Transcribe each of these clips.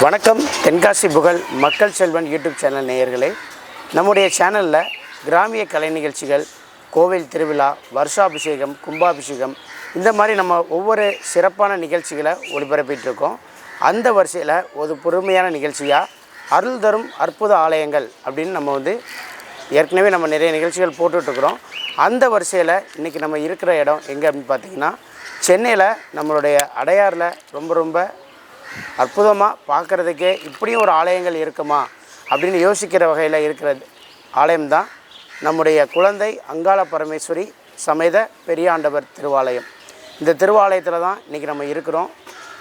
வணக்கம். தென்காசி புகழ் மக்கள் செல்வன் யூடியூப் சேனல் நேயர்களே, நம்முடைய சேனலில் கிராமிய கலை நிகழ்ச்சிகள், கோவில் திருவிழா, வருஷாபிஷேகம், கும்பாபிஷேகம், இந்த மாதிரி நம்ம ஒவ்வொரு சிறப்பான நிகழ்ச்சிகளை ஒளிபரப்பிட்டுருக்கோம். அந்த வரிசையில் ஒரு பொறுமையான நிகழ்ச்சியாக அருள் தரும் அற்புத ஆலயங்கள் அப்படின்னு நம்ம ஏற்கனவே நம்ம நிறைய நிகழ்ச்சிகள் போட்டுட்ருக்குறோம். அந்த வரிசையில் இன்றைக்கி நம்ம இருக்கிற இடம் எங்கே அப்படின்னு பார்த்திங்கன்னா, சென்னையில் நம்மளுடைய அடையாரில் ரொம்ப அற்புதமாக பார்க்குறதுக்கே இப்படியும் ஒரு ஆலயங்கள் இருக்குமா அப்படின்னு யோசிக்கிற வகையில் இருக்கிற ஆலயம்தான் நம்முடைய குழந்தை அங்காள பரமேஸ்வரி சமேத பெரியாண்டவர் திருவாலயம். இந்த திருவாலயத்தில் தான் இன்றைக்கி நம்ம இருக்கிறோம்.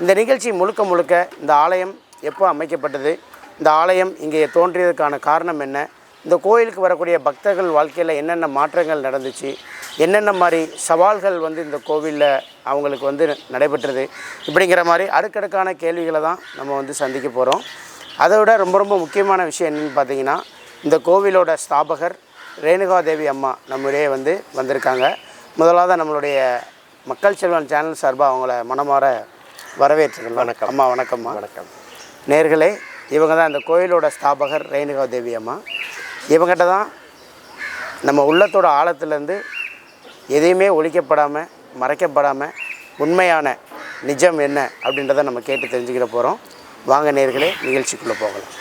இந்த நிகழ்ச்சி முழுக்க இந்த ஆலயம் எப்போ அமைக்கப்பட்டது, இந்த ஆலயம் இங்கே தோன்றியதுக்கான காரணம் என்ன, இந்த கோயிலுக்கு வரக்கூடிய பக்தர்கள் வாழ்க்கையில் என்னென்ன மாற்றங்கள் நடந்துச்சு, என்னென்ன மாதிரி சவால்கள் இந்த கோவிலில் அவங்களுக்கு நடைபெற்றது, இப்படிங்கிற மாதிரி அடுக்கடுக்கான கேள்விகளை தான் நம்ம சந்திக்க போகிறோம். அதை விட ரொம்ப முக்கியமான விஷயம் என்னென்னு பார்த்தீங்கன்னா, இந்த கோவிலோட ஸ்தாபகர் ரேணுகாதேவி அம்மா நம்முடைய வந்திருக்காங்க. முதலாவது நம்மளுடைய மக்கள் செல்வன் சேனல் சார்பாக அவங்கள மனமாற வரவேற்றுக்கலாம். வணக்கம் அம்மா. வணக்கம்மா. வணக்கம் நேயர்களே. இவங்க தான் இந்த கோயிலோட ஸ்தாபகர் ரேணுகாதேவி அம்மா. இவங்ககிட்ட தான் நம்ம உள்ளத்தோட ஆழத்துலேருந்து எதையுமே ஒழிக்கப்படாமல் மறைக்கப்படாமல் உண்மையான நிஜம் என்ன அப்படின்றத நம்ம கேட்டு தெரிஞ்சுக்கிற போகிறோம். வாங்க நேயர்களே, நிகழ்ச்சிக்குள்ளே போகலாம்.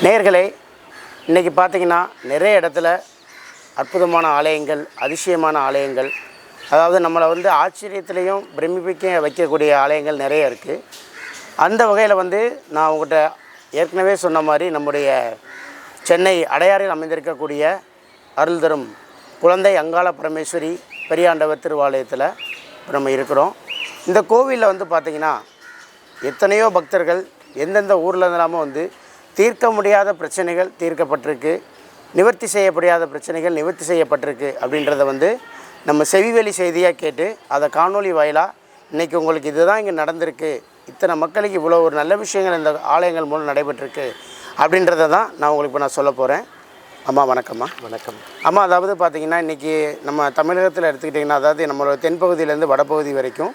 நேயர்களே, இன்றைக்கி பார்த்திங்கன்னா நிறைய இடத்துல அற்புதமான ஆலயங்கள், அதிசயமான ஆலயங்கள், அதாவது நம்மளை ஆச்சரியத்திலையும் பிரமிப்பிக்க வைக்கக்கூடிய ஆலயங்கள் நிறைய இருக்குது. அந்த வகையில் நான் உங்கள்கிட்ட ஏற்கனவே சொன்ன மாதிரி நம்முடைய சென்னை அடையாறில் அமைந்திருக்கக்கூடிய அருள் தரும் குழந்தை அங்காள பரமேஸ்வரி பெரியாண்டவர் திருவாலயத்தில் இப்போ நம்ம இருக்கிறோம். இந்த கோவிலில் பார்த்திங்கன்னா எத்தனையோ பக்தர்கள் எந்தெந்த ஊரில் இருந்தாலும் தீர்க்க முடியாத பிரச்சனைகள் தீர்க்கப்பட்டிருக்கு, நிவர்த்தி செய்யப்படாத பிரச்சனைகள் நிவர்த்தி செய்யப்பட்டிருக்கு அப்படின்றத நம்ம செவிவெளி செய்தியாக கேட்டு அதை காணொலி வாயிலாக இன்றைக்கி உங்களுக்கு இதுதான் இங்கே நடந்திருக்கு, இத்தனை மக்களுக்கு இவ்வளோ ஒரு நல்ல விஷயங்கள் இந்த ஆலயங்கள் மூலம் நடைபெற்றிருக்கு அப்படின்றத தான் நான் உங்களுக்கு இப்போ சொல்ல போகிறேன். அம்மா வணக்கம்மா. வணக்கம் அம்மா. அதாவது பார்த்திங்கன்னா இன்றைக்கி நம்ம தமிழகத்தில் எடுத்துக்கிட்டிங்கன்னா, அதாவது நம்மளோட தென்பகுதியிலேருந்து வடபகுதி வரைக்கும்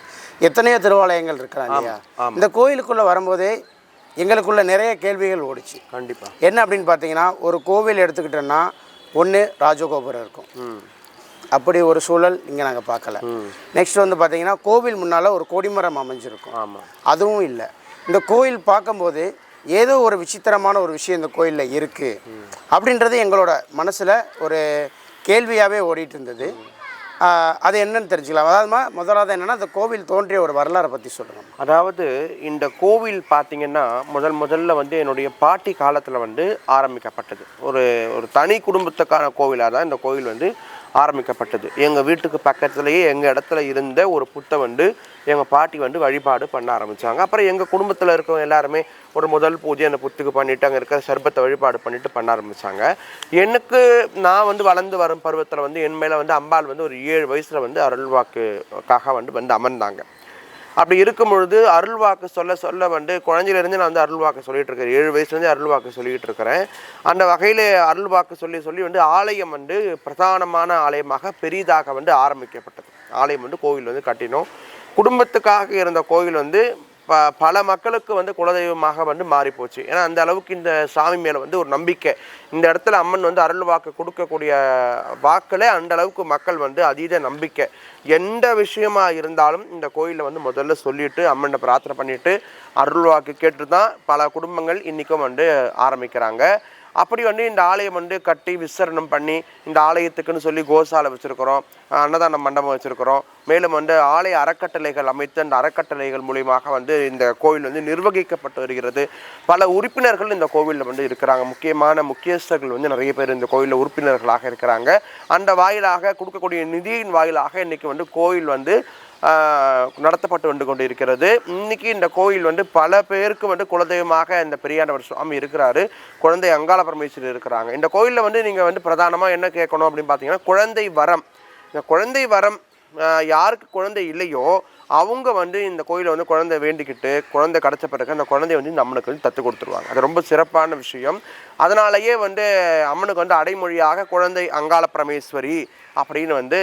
எத்தனையோ திருவாலயங்கள் இருக்கிறாங்க இல்லையா? இந்த கோயிலுக்குள்ளே வரும்போதே எங்களுக்குள்ள நிறைய கேள்விகள் ஓடிச்சு. கண்டிப்பாக. என்ன அப்படின்னு பார்த்தீங்கன்னா, ஒரு கோவில் எடுத்துக்கிட்டோன்னா ஒன்று ராஜகோபுரம் இருக்கும், அப்படி ஒரு சூழல் இங்கே நாங்கள் பார்க்கல. நெக்ஸ்ட் பார்த்தீங்கன்னா கோவில் முன்னால் ஒரு கொடிமரம் அமைஞ்சிருக்கும். ஆமாம், அதுவும் இல்லை. இந்த கோயில் பார்க்கும்போது ஏதோ ஒரு விசித்திரமான ஒரு விஷயம் இந்த கோயிலில் இருக்குது அப்படின்றது எங்களோட மனசில் ஒரு கேள்வியாகவே ஓடிட்டு இருந்தது. அது என்னன்னு தெரிஞ்சுக்கலாம். அதாவதுமா முதலாவது என்னென்னா அந்த கோவில் தோன்றிய ஒரு வரலாறை பற்றி சொல்லுங்கள். அதாவது இந்த கோவில் பார்த்திங்கன்னா முதல்ல வந்து என்னுடைய பாட்டி காலத்தில் வந்து ஆரம்பிக்கப்பட்டது. ஒரு ஒரு தனி குடும்பத்துக்கான கோவிலாக தான் இந்த கோவில் வந்து ஆரம்பிக்கப்பட்டது. எங்கள் வீட்டுக்கு பக்கத்துலேயே எங்கள் இடத்துல இருந்த ஒரு புத்தை வந்து எங்கள் பாட்டி வந்து வழிபாடு பண்ண ஆரம்பித்தாங்க. அப்புறம் எங்கள் குடும்பத்தில் இருக்கவங்க எல்லாருமே ஒரு முதல் பூஜை அந்த புத்துக்கு பண்ணிவிட்டு அங்கே இருக்கிற சர்பத்தை வழிபாடு பண்ணிவிட்டு பண்ண ஆரம்பித்தாங்க. எனக்கு நான் வந்து வளர்ந்து வரும் பருவத்தில் வந்து என் மேலே வந்து அம்பாள் வந்து ஒரு 7 வயசில் வந்து அருள்வாக்குக்காக வந்து அமர்ந்தாங்க. அப்படி இருக்கும் பொழுது அருள்வாக்கு சொல்ல வந்து குழந்தையிலேருந்து நான் வந்து அருள்வாக்கு சொல்லிகிட்டு இருக்கேன். 7 வயசுலேருந்து அருள்வாக்கு சொல்லிகிட்டு இருக்கிறேன். அந்த வகையில் அருள்வாக்கு சொல்லி வந்து ஆலயம் வந்து பிரதானமான ஆலயமாக பெரிதாக வந்து ஆரம்பிக்கப்பட்டது. ஆலயம் வந்து கோவில் வந்து கட்டினோம். குடும்பத்துக்காக இருந்த கோவில் வந்து பல மக்களுக்கு வந்து குலதெய்வமாக வந்து மாறிப்போச்சு. ஏன்னா அந்த அளவுக்கு இந்த சாமி மேலே வந்து ஒரு நம்பிக்கை. இந்த இடத்துல அம்மன் வந்து அருள் வாக்கு கொடுக்கக்கூடிய வாக்கில் அந்த அளவுக்கு மக்கள் வந்து அதீத நம்பிக்கை. எந்த விஷயமா இருந்தாலும் இந்த கோயிலில் வந்து முதல்ல சொல்லிட்டு அம்மனை பிரார்த்தனை பண்ணிட்டு அருள் வாக்கு கேட்டு தான் பல குடும்பங்கள் இன்றைக்கும் வந்து ஆரம்பிக்கிறாங்க. அப்படி வந்து இந்த ஆலயம் வந்து கட்டி விசரணம் பண்ணி இந்த ஆலயத்துக்குன்னு சொல்லி கோசாலை வச்சுருக்கிறோம், அன்னதான மண்டபம் வச்சுருக்கிறோம். மேலும் வந்து ஆலய அறக்கட்டளைகள் அமைத்து அந்த அறக்கட்டளைகள் மூலியமாக வந்து இந்த கோவில் வந்து நிர்வகிக்கப்பட்டு வருகிறது. பல உறுப்பினர்கள் இந்த கோவிலில் வந்து இருக்கிறாங்க. முக்கியஸ்தர்கள் வந்து நிறைய பேர் இந்த கோவிலில் உறுப்பினர்களாக இருக்கிறாங்க. அந்த வாயிலாக கொடுக்கக்கூடிய நிதியின் வாயிலாக இன்றைக்கி வந்து கோவில் வந்து நடத்தப்பட்டு வந்து கொண்டு இருக்கிறது. இன்னைக்கு இந்த கோயில் வந்து பல பேருக்கு வந்து குலதெய்வமாக இந்த பெரியாண்டவர் சுவாமி இருக்கிறாரு. குழந்தை அங்காள பரமேஸ்வரி இருக்கிறாங்க. இந்த கோயிலில் வந்து நீங்கள் வந்து பிரதானமாக என்ன கேட்கணும் அப்படின்னு பார்த்தீங்கன்னா குழந்தை வரம். இந்த குழந்தை வரம் யாருக்கு குழந்தை இல்லையோ அவங்க வந்து இந்த கோயிலை வந்து குழந்தை வேண்டிக்கிட்டு குழந்தை கிடச்ச பிறகு அந்த குழந்தைய வந்து நம்மளுக்கு வந்து தத்து கொடுத்துருவாங்க. அது ரொம்ப சிறப்பான விஷயம். அதனாலேயே வந்து அம்மனுக்கு வந்து அடைமொழியாக குழந்தை அங்காள பரமேஸ்வரி அப்படின்னு வந்து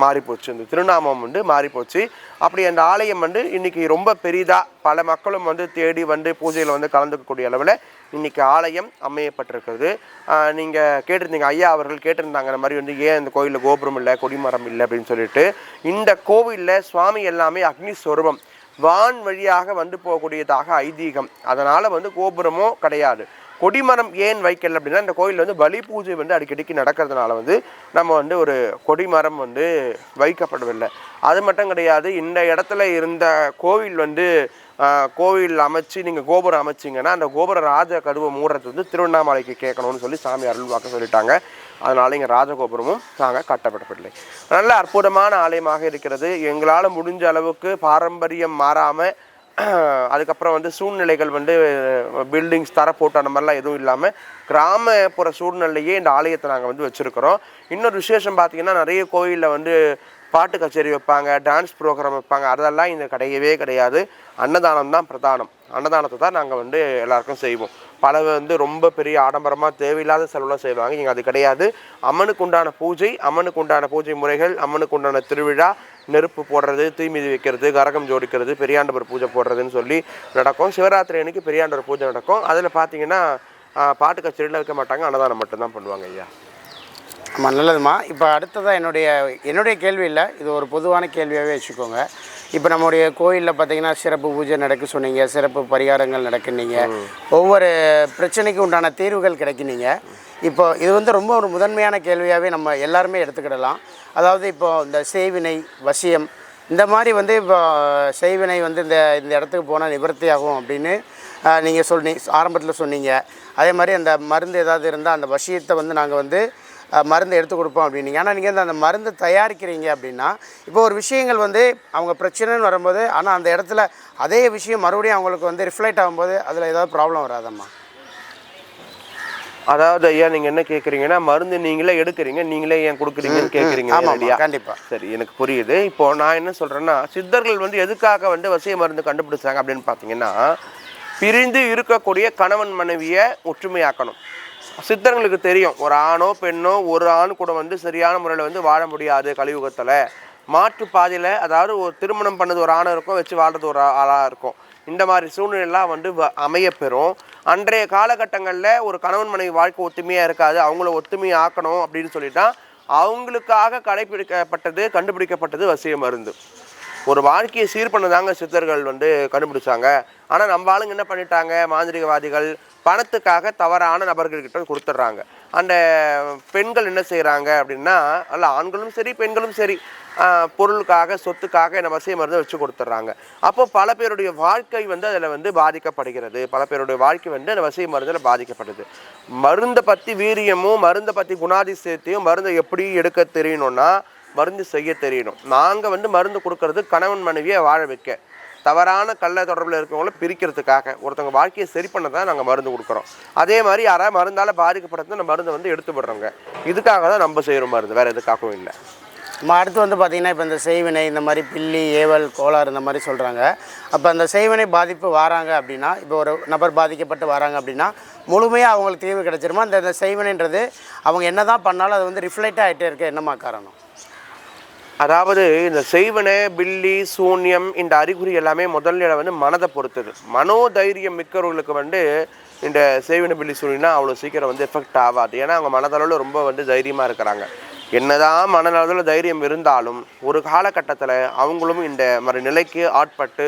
மாறிப்போச்சு. இந்த திருநாமம் வந்து மாறிப்போச்சு. அப்படி அந்த ஆலயம் வந்து இன்றைக்கி ரொம்ப பெரிதாக பல மக்களும் வந்து தேடி வந்து பூஜையில் வந்து கலந்துக்கக்கூடிய அளவில் இன்றைக்கி ஆலயம் அமையப்பட்டிருக்கிறது. நீங்கள் கேட்டிருந்தீங்க, ஐயா அவர்கள் கேட்டிருந்தாங்க இந்த மாதிரி வந்து ஏன் இந்த கோயிலில் கோபுரம் இல்லை, கொடிமரம் இல்லை அப்படின்னு சொல்லிட்டு. இந்த கோவிலில் சுவாமி எல்லாமே அக்னி ஸ்வரூபம், வான் வழியாக வந்து போகக்கூடியதாக ஐதீகம். அதனால் வந்து கோபுரமோ கிடையாது. கொடிமரம் ஏன் வைக்கல அப்படின்னா இந்த கோயில் வந்து பலி பூஜை வந்து அடிக்கடிக்கு நடக்கிறதுனால வந்து நம்ம வந்து ஒரு கொடிமரம் வந்து வைக்கப்படவில்லை. அது மட்டும் கிடையாது, இந்த இடத்துல இருந்த கோவில் வந்து கோவில் அமைச்சு நீங்கள் கோபுரம் அமைச்சிங்கன்னா அந்த கோபுர ராஜ கதவை மூடுறது வந்து திருவண்ணாமலைக்கு கேட்கணும்னு சொல்லி சாமி அருள்வாக்க சொல்லிட்டாங்க. அதனால் இங்கே ராஜகோபுரமும் நாங்கள் கட்டப்படவில்லை. நல்ல அற்புதமான ஆலயமாக இருக்கிறது. எங்களால் முடிஞ்ச அளவுக்கு பாரம்பரியம் மாறாமல், அதுக்கப்புறம் வந்து சூழ்நிலைகள் வந்து பில்டிங்ஸ் தர போட்டு அந்த மாதிரிலாம் எதுவும் இல்லாமல் கிராமப்புற சூழ்நிலையே இந்த ஆலயத்தை நாங்கள் வந்து வச்சுருக்கிறோம். இன்னொரு விசேஷம் பார்த்திங்கன்னா நிறைய கோயிலில் வந்து பாட்டு கச்சேரி வைப்பாங்க, டான்ஸ் ப்ரோக்ராம் வைப்பாங்க. அதெல்லாம் இங்கே கிடையவே கிடையாது. அன்னதானம் தான் பிரதானம். அன்னதானத்தை தான் நாங்கள் வந்து எல்லாருக்கும் செய்வோம். பல வந்து ரொம்ப பெரிய ஆடம்பரமாக தேவையில்லாத செலவுலாம் செய்வாங்க. இங்கே அது கிடையாது. அம்மனுக்கு உண்டான பூஜை, அம்மனுக்கு உண்டான பூஜை முறைகள், அம்மனுக்கு உண்டான திருவிழா, நெருப்பு போடுறது, தீமிதி வைக்கிறது, கரகம் ஜோடிக்கிறது, பெரியாண்டவர் பூஜை போடுறதுன்னு சொல்லி நடக்கும். சிவராத்திரி அன்னைக்கு பெரியாண்டவர் பூஜை நடக்கும். அதில் பார்த்தீங்கன்னா பாட்டு கச்சேரியில் வைக்க மாட்டாங்க, அன்னதானம் மட்டும்தான் பண்ணுவாங்க ஐயா. ஆமாம், நல்லதுமா. இப்போ அடுத்ததாக என்னுடைய கேள்வி இல்லை, இது ஒரு பொதுவான கேள்வியாகவே வச்சுக்கோங்க. இப்போ நம்முடைய கோயிலில் பார்த்தீங்கன்னா சிறப்பு பூஜை நடக்க சொன்னீங்க, சிறப்பு பரிகாரங்கள் நடக்குனீங்க, ஒவ்வொரு பிரச்சனைக்கும் உண்டான தீர்வுகள் கிடைக்குனீங்க. இப்போ இது வந்து ரொம்ப ஒரு முதன்மையான கேள்வியாகவே நம்ம எல்லாருமே எடுத்துக்கிடலாம். அதாவது இப்போது இந்த செய்வினை, வசியம், இந்த மாதிரி வந்து இப்போ செய்வினை வந்து இந்த இடத்துக்கு போனால் நிவர்த்தி ஆகும் அப்படின்னு நீங்கள் ஆரம்பத்தில் சொன்னீங்க. அதே மாதிரி அந்த மருந்து ஏதாவது இருந்தால் அந்த வசியத்தை வந்து நாங்கள் வந்து மருந்து எடுத்து கொடுப்போம் அப்படின்னீங்க. ஆனால் நீங்கள் அந்த மருந்து தயாரிக்கிறீங்க அப்படின்னா இப்போ ஒரு விஷயங்கள் வந்து அவங்க பிரச்சனைன்னு வரும்போது, ஆனால் அந்த இடத்துல அதே விஷயம் மறுபடியும் அவங்களுக்கு வந்து ரிஃப்ளெக்ட் ஆகும்போது அதில் ஏதாவது ப்ராப்ளம் வராதம்மா? அதாவது ஐயா நீங்கள் என்ன கேட்குறீங்கன்னா, மருந்து நீங்களே எடுக்கிறீங்க, நீங்களே ஏன் கொடுக்குறீங்கன்னு கேட்குறீங்க. ஆமாம், கண்டிப்பாக. சரி, எனக்கு புரியுது. இப்போது நான் என்ன சொல்கிறேன்னா, சித்தர்கள் வந்து எதுக்காக வந்து வசிய மருந்து கண்டுபிடிச்சாங்க அப்படின்னு பார்த்தீங்கன்னா, பிரிந்து இருக்கக்கூடிய கணவன் மனைவியை ஒற்றுமையாக்கணும். சித்தர்களுக்கு தெரியும், ஒரு ஆணோ பெண்ணோ ஒரு ஆண் கூட வந்து சரியான முறையில் வந்து வாழ முடியாது கலியுகத்தில். மாற்று பாதையில், அதாவது ஒரு திருமணம் பண்ணது ஒரு ஆணை இருக்கும், வச்சு வாழ்றது ஒரு ஆளாக இருக்கும். இந்த மாதிரி சூழ்நிலையெல்லாம் வந்து அமையப்பெறும். அன்றைய காலகட்டங்களில் ஒரு கணவன் மனைவி வாழ்க்கை ஒத்துமையாக இருக்காது. அவங்கள ஒத்துமையாக ஆக்கணும் அப்படின்னு சொல்லிட்டா அவங்களுக்காக கண்டுபிடிக்கப்பட்டது வசிய மருந்து. ஒரு வாழ்க்கையை சீர் பண்ணதாங்க சித்தர்கள் வந்து கண்டுபிடிச்சாங்க. ஆனால் நம்ம ஆளுங்க என்ன பண்ணிட்டாங்க, மாந்திரிகவாதிகள் பணத்துக்காக தவறான நபர்கள்கிட்ட கொடுத்துட்றாங்க. அந்த பெண்கள் என்ன செய்கிறாங்க அப்படின்னா, அல்ல ஆண்களும் சரி பெண்களும் சரி, பொருளுக்காக சொத்துக்காக இந்த வசிய மருந்தை வச்சு கொடுத்துட்றாங்க. அப்போ பல பேருடைய வாழ்க்கை வந்து அதில் வந்து பாதிக்கப்படுகிறது. பல பேருடைய வாழ்க்கை வந்து அந்த வசிய மருந்தில் பாதிக்கப்படுது. மருந்தை பற்றி வீரியமும் மருந்தை பற்றி குணாதிசயத்தையும் மருந்தை எப்படி எடுக்க தெரியணும்னா மருந்து செய்ய தெரியணும். நாங்கள் வந்து மருந்து கொடுக்கறது கணவன் மனைவியை வாழ வைக்க, தவறான கள்ள தொடர்பில் இருக்கிறவங்கள பிரிக்கிறதுக்காக, ஒருத்தவங்க வாழ்க்கையை சரி பண்ண தான் நாங்கள் மருந்து கொடுக்குறோம். அதே மாதிரி யாராவது மருந்தால் பாதிக்கப்படுறது அந்த மருந்தை வந்து எடுத்து விடுறோங்க. இதுக்காக தான் நம்ம செய்கிறோம் மருந்து, வேறு எதுக்காகவும் இல்லை. நம்ம அடுத்து வந்து பார்த்திங்கன்னா இப்போ இந்த செய்வினை இந்த மாதிரி பில்லி ஏவல் கோளாறு இந்த மாதிரி சொல்கிறாங்க. அப்போ அந்த செய்வினை பாதிப்பு வராங்க அப்படின்னா, இப்போ ஒரு நபர் பாதிக்கப்பட்டு வராங்க அப்படின்னா முழுமையாக அவங்களுக்கு தீர்வு கிடைச்சிருமா? இந்த செய்வினைன்றது அவங்க என்ன தான் பண்ணாலும் அது வந்து ரிஃப்ளெக்ட் ஆகிட்டே இருக்க என்னமா காரணம்? அதாவது இந்த செய்வனை, பில்லி, சூன்யம் இந்த அறிகுறி எல்லாமே முதல்ல வந்து மனதை பொறுத்தது. மனோதைரியம் மிக்கவர்களுக்கு வந்து இந்த செய்வனை, பில்லி, சூன்யம்னா அவ்வளோ சீக்கிரம் வந்து எஃபெக்ட் ஆகாது. ஏன்னா அவங்க மனதளவில் ரொம்ப வந்து தைரியமாக இருக்கிறாங்க. என்னதான் மனநலத்தில் தைரியம் இருந்தாலும் ஒரு காலகட்டத்தில் அவங்களும் இந்த மாதிரி நிலைக்கு ஆட்பட்டு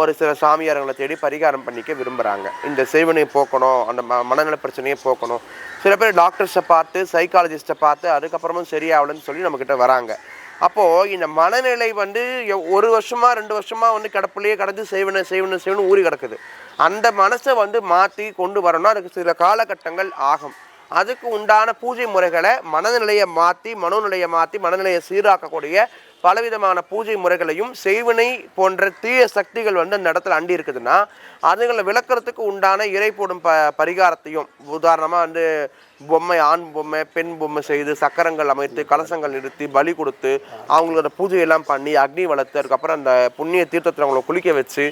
ஒரு சில சாமியாரங்களை தேடி பரிகாரம் பண்ணிக்க விரும்புகிறாங்க. இந்த செய்வனை போக்கணும், அந்த மனநல பிரச்சனையை போக்கணும். சில பேர் டாக்டர்ஸை பார்த்து, சைக்காலஜிஸ்ட்டை பார்த்து அதுக்கப்புறமும் சரியாகலன்னு சொல்லி நம்மக்கிட்ட வராங்க. அப்போது இந்த மனநிலை வந்து 1 வருஷமா 2 வருஷமா வந்து கிடப்புலையே கிடந்து செய்வனை ஊறி கிடக்குது. அந்த மனசை வந்து மாற்றி கொண்டு வரணும்னா அதுக்கு சில காலகட்டங்கள் ஆகும். அதுக்கு உண்டான பூஜை முறைகளை மனநிலையை மாற்றி மனநிலையை சீராக்கக்கூடிய பலவிதமான பூஜை முறைகளையும் செய்வினை போன்ற தீய சக்திகள் வந்து அந்த இடத்துல அண்டி இருக்குதுன்னா அதுங்களை விளக்குறதுக்கு உண்டான இறை போடும் பரிகாரத்தையும், உதாரணமாக வந்து பொம்மை, ஆண் பொம்மை, பெண் பொம்மை செய்து சக்கரங்கள் அமைத்து கலசங்கள் நிறுத்தி பலி கொடுத்து அவங்களோட பூஜையெல்லாம் பண்ணி அக்னி வளர்த்து அதுக்கப்புறம் அந்த புண்ணிய தீர்த்தத்தில் அவங்கள குளிக்க வச்சு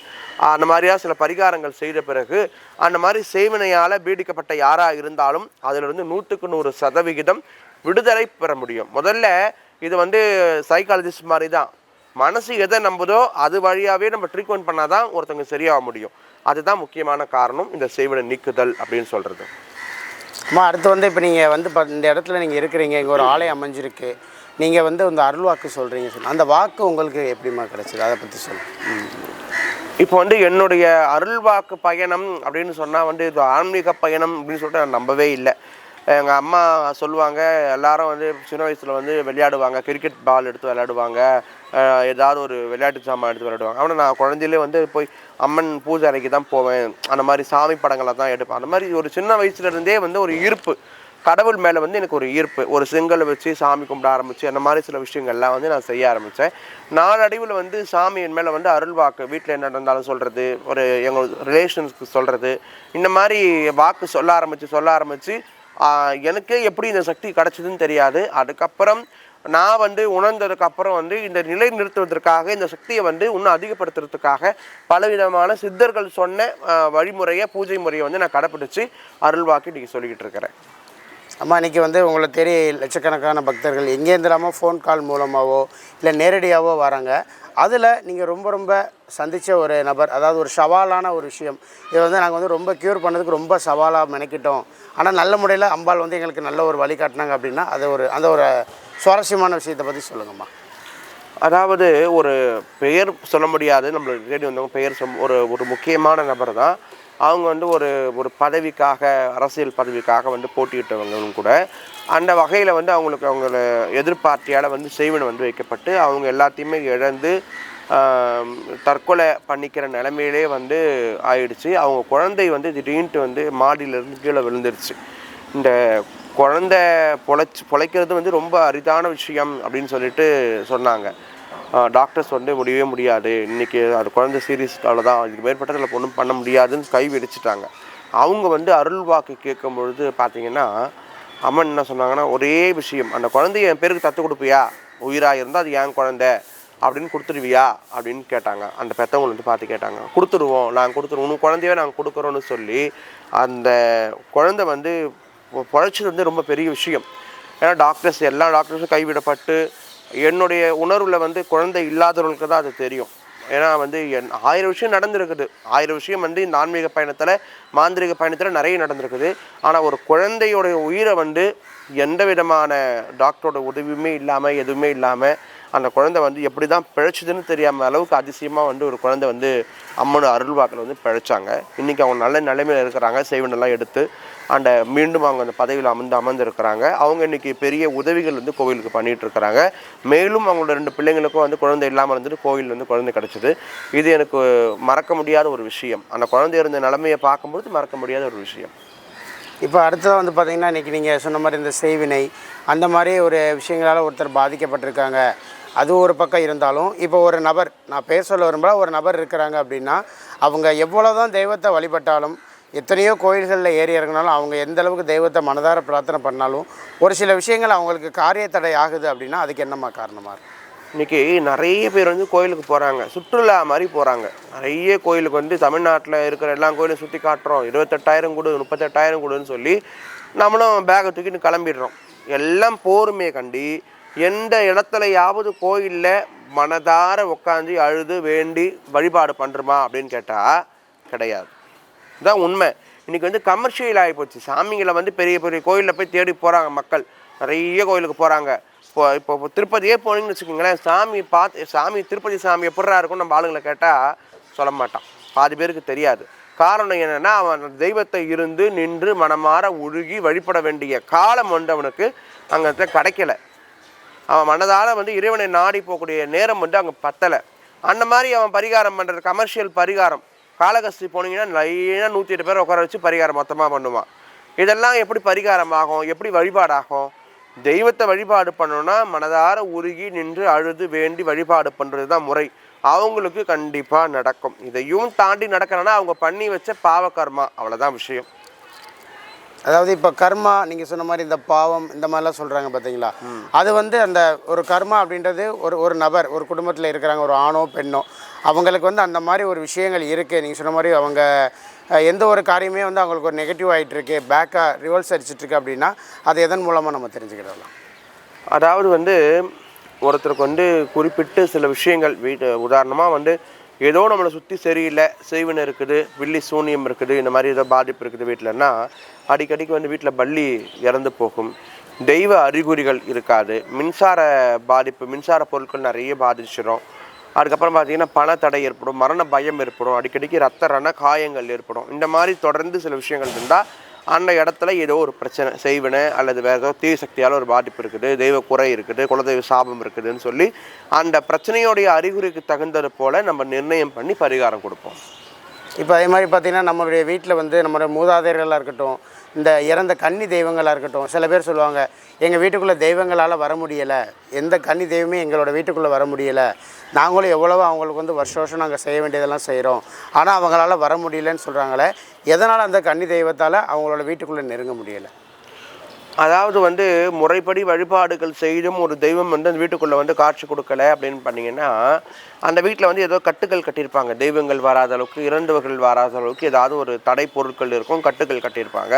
அந்த மாதிரியா சில பரிகாரங்கள் செய்த பிறகு அந்த மாதிரி செய்வினையால் பீடிக்கப்பட்ட யாராக இருந்தாலும் அதிலிருந்து 100% விடுதலை பெற முடியும். முதல்ல இது வந்து சைக்காலஜிஸ்ட் மாதிரி தான், மனசு எதை நம்புதோ அது வழியாகவே நம்ம ட்ரீட்மெண்ட் பண்ணால் தான் ஒருத்தவங்க சரியாக முடியும். அதுதான் முக்கியமான காரணம் இந்த செய்வினை நீக்குதல் அப்படின்னு சொல்கிறது. அம்மா அடுத்து வந்து இப்போ நீங்கள் வந்து இந்த இடத்துல நீங்கள் இருக்கிறீங்க, இங்கே ஒரு ஆலயம் அமைஞ்சிருக்கு, நீங்கள் வந்து இந்த அருள் வாக்கு சொல்கிறீங்க, அந்த வாக்கு உங்களுக்கு எப்படிமா கிடச்சிது அதை பற்றி சொல்லுங்கள். இப்போ வந்து என்னுடைய அருள் வாக்கு பயணம் அப்படின்னு சொன்னால் வந்து இது ஆன்மீக பயணம் அப்படின்னு சொல்லிட்டு நான் நம்பவே இல்லை. எங்கள் அம்மா சொல்லுவாங்க, எல்லாரும் வந்து சின்ன வயசில் வந்து விளையாடுவாங்க, கிரிக்கெட் பால் எடுத்து விளையாடுவாங்க, ஏதாவது ஒரு விளையாட்டு சாமான் எடுத்து விளையாடுவாங்க. ஆனால் நான் குழந்தையிலே வந்து போய் அம்மன் பூஜை அறைக்கு தான் போவேன், அந்த மாதிரி சாமி படங்களை தான் எடுப்பேன். அந்த மாதிரி ஒரு சின்ன வயசுலேருந்தே வந்து ஒரு ஈர்ப்பு, கடவுள் மேலே வந்து எனக்கு ஒரு ஈர்ப்பு, ஒரு செங்கலை வச்சு சாமி கும்பிட ஆரம்பித்து அந்த மாதிரி சில விஷயங்கள்லாம் வந்து நான் செய்ய ஆரம்பித்தேன். நாளடைவில் வந்து சாமி என் மேலே வந்து அருள் வாக்கு, வீட்டில் என்ன நடந்தாலும் சொல்கிறது, ஒரு எங்கள் ரிலேஷன்ஸ்க்கு சொல்கிறது, இந்த மாதிரி வாக்கு சொல்ல ஆரம்பித்து எனக்கு எப்படி இந்த சக்தி கிடச்சிதுன்னு தெரியாது. அதுக்கப்புறம் நான் வந்து உணர்ந்ததுக்கப்புறம் வந்து இந்த நிலை நிறுத்துவதற்காக இந்த சக்தியை வந்து இன்னும் அதிகப்படுத்துறதுக்காக பலவிதமான சித்தர்கள் சொன்ன வழிமுறையை, பூஜை முறையை வந்து நான் கடைப்பிடிச்சு அருள்வாக்கு இன்றைக்கி சொல்லிக்கிட்டு இருக்கிறேன். அம்மா இன்றைக்கி வந்து உங்களை தெரிய லட்சக்கணக்கான பக்தர்கள் எங்கேருந்து இல்லாமல் ஃபோன் கால் மூலமாகவோ இல்லை நேரடியாகவோ வராங்க. அதில் நீங்கள் ரொம்ப சந்தித்த ஒரு நபர், அதாவது ஒரு சவாலான ஒரு விஷயம், இதை வந்து நாங்கள் வந்து ரொம்ப க்யூர் பண்ணதுக்கு ரொம்ப சவாலாக மெனக்கிட்டோம், ஆனால் நல்ல முறையில் அம்பாள் வந்து எங்களுக்கு நல்ல ஒரு வழிகாட்டினாங்க அப்படின்னா அந்த ஒரு சுவாரஸ்யமான விஷயத்தை பற்றி சொல்லுங்கம்மா. அதாவது ஒரு பெயர் சொல்ல முடியாது, நம்மளுக்கு தேடி வந்தவங்க பெயர் ஒரு முக்கியமான நபர் தான். அவங்க வந்து ஒரு பதவிக்காக, அரசியல் பதவிக்காக வந்து போட்டியிட்டவங்களும் கூட. அந்த வகையில் வந்து அவங்கள எதிர்பார்ட்டியால் வந்து செய்வனை வந்து வைக்கப்பட்டு அவங்க எல்லாத்தையுமே இழந்து தற்கொலை பண்ணிக்கிற நிலைமையிலே வந்து ஆயிடுச்சு. அவங்க குழந்தை வந்து திடீர்னு வந்து மாடியிலேருந்து கீழே விழுந்துருச்சு. இந்த குழந்தை பொழைக்கிறது வந்து ரொம்ப அரிதான விஷயம் அப்படின்னு சொல்லிட்டு சொன்னாங்க. டாக்டர்ஸ் வந்து முடியவே முடியாது, இன்றைக்கி அது குழந்தை சீரியஸ் அவ்வளோதான், இதுக்கு மேற்பட்டதில் ஒன்றும் பண்ண முடியாதுன்னு கை வெடிச்சிட்டாங்க. அவங்க வந்து அருள் வாக்கு கேட்கும்பொழுது பார்த்திங்கன்னா அம்மன் என்ன சொன்னாங்கன்னா, ஒரே விஷயம், அந்த குழந்தைய என் பேருக்கு தத்து கொடுப்பியா, உயிராக இருந்தால் அது என் குழந்தை அப்படின்னு கொடுத்துருவியா அப்படின்னு கேட்டாங்க. அந்த பெற்றவங்க வந்து பார்த்து கேட்டாங்க. நாங்கள் கொடுத்துருவோம், குழந்தையவே நாங்கள் கொடுக்குறோன்னு சொல்லி அந்த குழந்தை வந்து பொழைச்சது வந்து ரொம்ப பெரிய விஷயம். ஏன்னா எல்லா டாக்டர்ஸும் கைவிடப்பட்டு என்னுடைய உணர்வில் வந்து குழந்தை இல்லாதவர்களுக்கு தான் அது தெரியும். ஏன்னா வந்து 1000 விஷயம் நடந்திருக்குது, 1000 விஷயம் வந்து இந்த ஆன்மீக பயணத்தில், மாந்திரிக பயணத்தில் நிறைய நடந்திருக்குது. ஆனால் ஒரு குழந்தையோடைய உயிரை வந்து எந்த விதமான டாக்டரோட உதவியுமே இல்லாமல், எதுவுமே இல்லாமல் அந்த குழந்தை வந்து எப்படி தான் பிழைச்சதுன்னு தெரியாமல் அளவுக்கு அதிசயமாக வந்து ஒரு குழந்தை வந்து அம்மனோட அருள்வாக்கில் வந்து பிழைச்சாங்க. இன்றைக்கி அவங்க நல்ல நிலைமையில் இருக்கிறாங்க. செய்வனெல்லாம் எடுத்து மீண்டும் அவங்க அந்த பதவியில் அமர்ந்திருக்கிறாங்க. அவங்க இன்றைக்கி பெரிய உதவிகள் வந்து கோவிலுக்கு பண்ணிகிட்டு இருக்கிறாங்க. மேலும் அவங்களோட 2 பிள்ளைங்களுக்கும் வந்து குழந்தை இல்லாமல் இருந்துட்டு கோவில் வந்து குழந்தை கிடச்சிது. இது எனக்கு மறக்க முடியாத ஒரு விஷயம். அந்த குழந்தை இருந்த நிலைமையை பார்க்கும்போது மறக்க முடியாத ஒரு விஷயம். இப்போ அடுத்ததாக வந்து பார்த்திங்கன்னா இன்றைக்கி நீங்கள் சொன்ன மாதிரி இந்த செய்வினை அந்த மாதிரி ஒரு விஷயங்களால் ஒருத்தர் பாதிக்கப்பட்டிருக்காங்க. அது ஒரு பக்கம் இருந்தாலும் இப்போ ஒரு நபர், நான் பேச சொல்ல விரும்பல, ஒரு நபர் இருக்கிறாங்க அப்படின்னா அவங்க எவ்வளோ தான் தெய்வத்தை வழிபட்டாலும், எத்தனையோ கோயில்களில் ஏறி இறங்கினாலும், அவங்க எந்த அளவுக்கு தெய்வத்தை மனதார பிரார்த்தனை பண்ணாலும் ஒரு சில விஷயங்கள் அவங்களுக்கு காரிய தடை ஆகுது அப்படின்னா அதுக்கு என்னம்மா காரணமாக இருக்கும்? இன்றைக்கி நிறைய பேர் வந்து கோயிலுக்கு போகிறாங்க, சுற்றுலா மாதிரி போகிறாங்க. நிறைய கோயிலுக்கு வந்து தமிழ்நாட்டில் இருக்கிற எல்லா கோயிலும் சுற்றி காட்டுறோம், 28,000 கொடு 38,000 கொடுன்னு சொல்லி நம்மளும் பேகை தூக்கிட்டு கிளம்பிடுறோம். எல்லாம் போருமே கண்டி எந்த இடத்துலையாவது கோயிலில் மனதார உட்காந்து அழுது வேண்டி வழிபாடு பண்ணுறோமா அப்படின்னு கேட்டால் கிடையாது. இதுதான் உண்மை. இன்றைக்கி வந்து கமர்ஷியல் ஆகிப்போச்சு. சாமிங்களை வந்து பெரிய பெரிய கோயிலில் போய் தேடி போகிறாங்க மக்கள், நிறைய கோயிலுக்கு போகிறாங்க. இப்போ திருப்பதியே போனீங்கன்னு வச்சுக்கோங்களேன், சாமி திருப்பதி சாமி எப்படா இருக்கும்னு நம்ம ஆளுங்களை கேட்டால் சொல்ல மாட்டான். பாதி பேருக்கு தெரியாது. காரணம் என்னென்னா, அவன் தெய்வத்தை இருந்து நின்று மனமாற உருகி வழிபட வேண்டிய காலம் வந்து அவனுக்கு அங்கே கிடைக்கல. அவன் மனதால் வந்து இறைவனை நாடி போகக்கூடிய நேரம் வந்து அங்கே பத்தலை. அந்த மாதிரி அவன் பரிகாரம் பண்ணுறது கமர்ஷியல் பரிகாரம். காளகஸ்தி போனீங்கன்னா லைனாக 108 பேர் உட்கார வச்சு பரிகாரம் மொத்தமாக பண்ணுவான். இதெல்லாம் எப்படி பரிகாரம் ஆகும், எப்படி வழிபாடாகும்? தெய்வத்தை வழிபாடு பண்ணணும்னா மனதார உருகி நின்று அழுது வேண்டி வழிபாடு பண்ணுறது தான் முறை. அவங்களுக்கு கண்டிப்பாக நடக்கும். இதையும் தாண்டி நடக்கணும்னா அவங்க பண்ணி வச்ச பாவகர்மா, அவ்வளோதான் விஷயம். அதாவது இப்போ கர்மா, நீங்கள் சொன்ன மாதிரி இந்த பாவம் இந்த மாதிரிலாம் சொல்கிறாங்க பார்த்தீங்களா, அது வந்து அந்த ஒரு கர்மா அப்படின்றது ஒரு நபர் ஒரு குடும்பத்தில் இருக்கிறாங்க, ஒரு ஆணோ பெண்ணோ, அவங்களுக்கு வந்து அந்த மாதிரி ஒரு விஷயங்கள் இருக்குது. நீங்கள் சொன்ன மாதிரி அவங்க எந்த ஒரு காரியமே வந்து அவங்களுக்கு ஒரு நெகட்டிவ் ஆகிட்டுருக்கு, பேக்காக ரிவர்ஸ் அடிச்சிட்ருக்கு அப்படின்னா அது எதன் மூலமாக நம்ம தெரிஞ்சுக்கிடலாம்? அதாவது வந்து ஒருத்தருக்கு வந்து குறிப்பிட்டு சில விஷயங்கள் உதாரணமாக வந்து ஏதோ நம்மளை சுற்றி சரியில்லை, செய்வினை இருக்குது, வில்லி சூனியம் இருக்குது, இந்த மாதிரி ஏதோ பாதிப்பு இருக்குது வீட்டிலன்னா அடிக்கடிக்கு வந்து வீட்டில் பள்ளி இறந்து போகும், தெய்வ அறிகுறிகள் இருக்காது, மின்சார பாதிப்பு, மின்சார பொருட்கள் நிறைய பாதிச்சிடும். அதுக்கப்புறம் பார்த்திங்கன்னா பணத்தடை ஏற்படும், மரண பயம் ஏற்படும், அடிக்கடிக்கு ரண காயங்கள் ஏற்படும். இந்த மாதிரி தொடர்ந்து சில விஷயங்கள் இருந்தால் அந்த இடத்துல ஏதோ ஒரு பிரச்சனை, செய்வினை அல்லது வேறு ஏதோ தீய சக்தியால் ஒரு பாதிப்பு இருக்குது, தெய்வ குறை இருக்குது, குலதெய்வ சாபம் இருக்குதுன்னு சொல்லி அந்த பிரச்சனையோடைய அறிகுறிக்கு தகுந்தது போல் நம்ம நிர்ணயம் பண்ணி பரிகாரம் கொடுப்போம். இப்போ அதே மாதிரி பார்த்திங்கன்னா நம்மளுடைய வீட்டில் வந்து நம்மளுடைய மூதாதையர்களாக இருக்கட்டும், இந்த இறந்த கன்னி தெய்வங்களாக இருக்கட்டும், சில பேர் சொல்லுவாங்க எங்கள் வீட்டுக்குள்ளே தெய்வங்களால் வர முடியலை, எந்த கன்னி தெய்வமே எங்களோட வீட்டுக்குள்ளே வர முடியலை, நாங்களும் எவ்வளவோ அவங்களுக்கு வந்து வருஷம் நாங்கள் செய்ய வேண்டியதெல்லாம் செய்கிறோம், ஆனால் அவங்களால வர முடியலன்னு சொல்கிறாங்களே, எதனால் அந்த கன்னி தெய்வத்தால் அவங்களோட வீட்டுக்குள்ளே நெருங்க முடியலை? அதாவது வந்து முறைப்படி வழிபாடுகள் செய்தும் ஒரு தெய்வம் வந்து அந்த வீட்டுக்குள்ளே வந்து காட்சி கொடுக்கல அப்படின்னு பண்ணிங்கன்னா அந்த வீட்டில் வந்து ஏதோ கட்டுகள் கட்டியிருப்பாங்க. தெய்வங்கள் வராத அளவுக்கு, இறந்தவர்கள் வராத அளவுக்கு ஏதாவது ஒரு தடை பொருட்கள் இருக்கும், கட்டுகள் கட்டியிருப்பாங்க.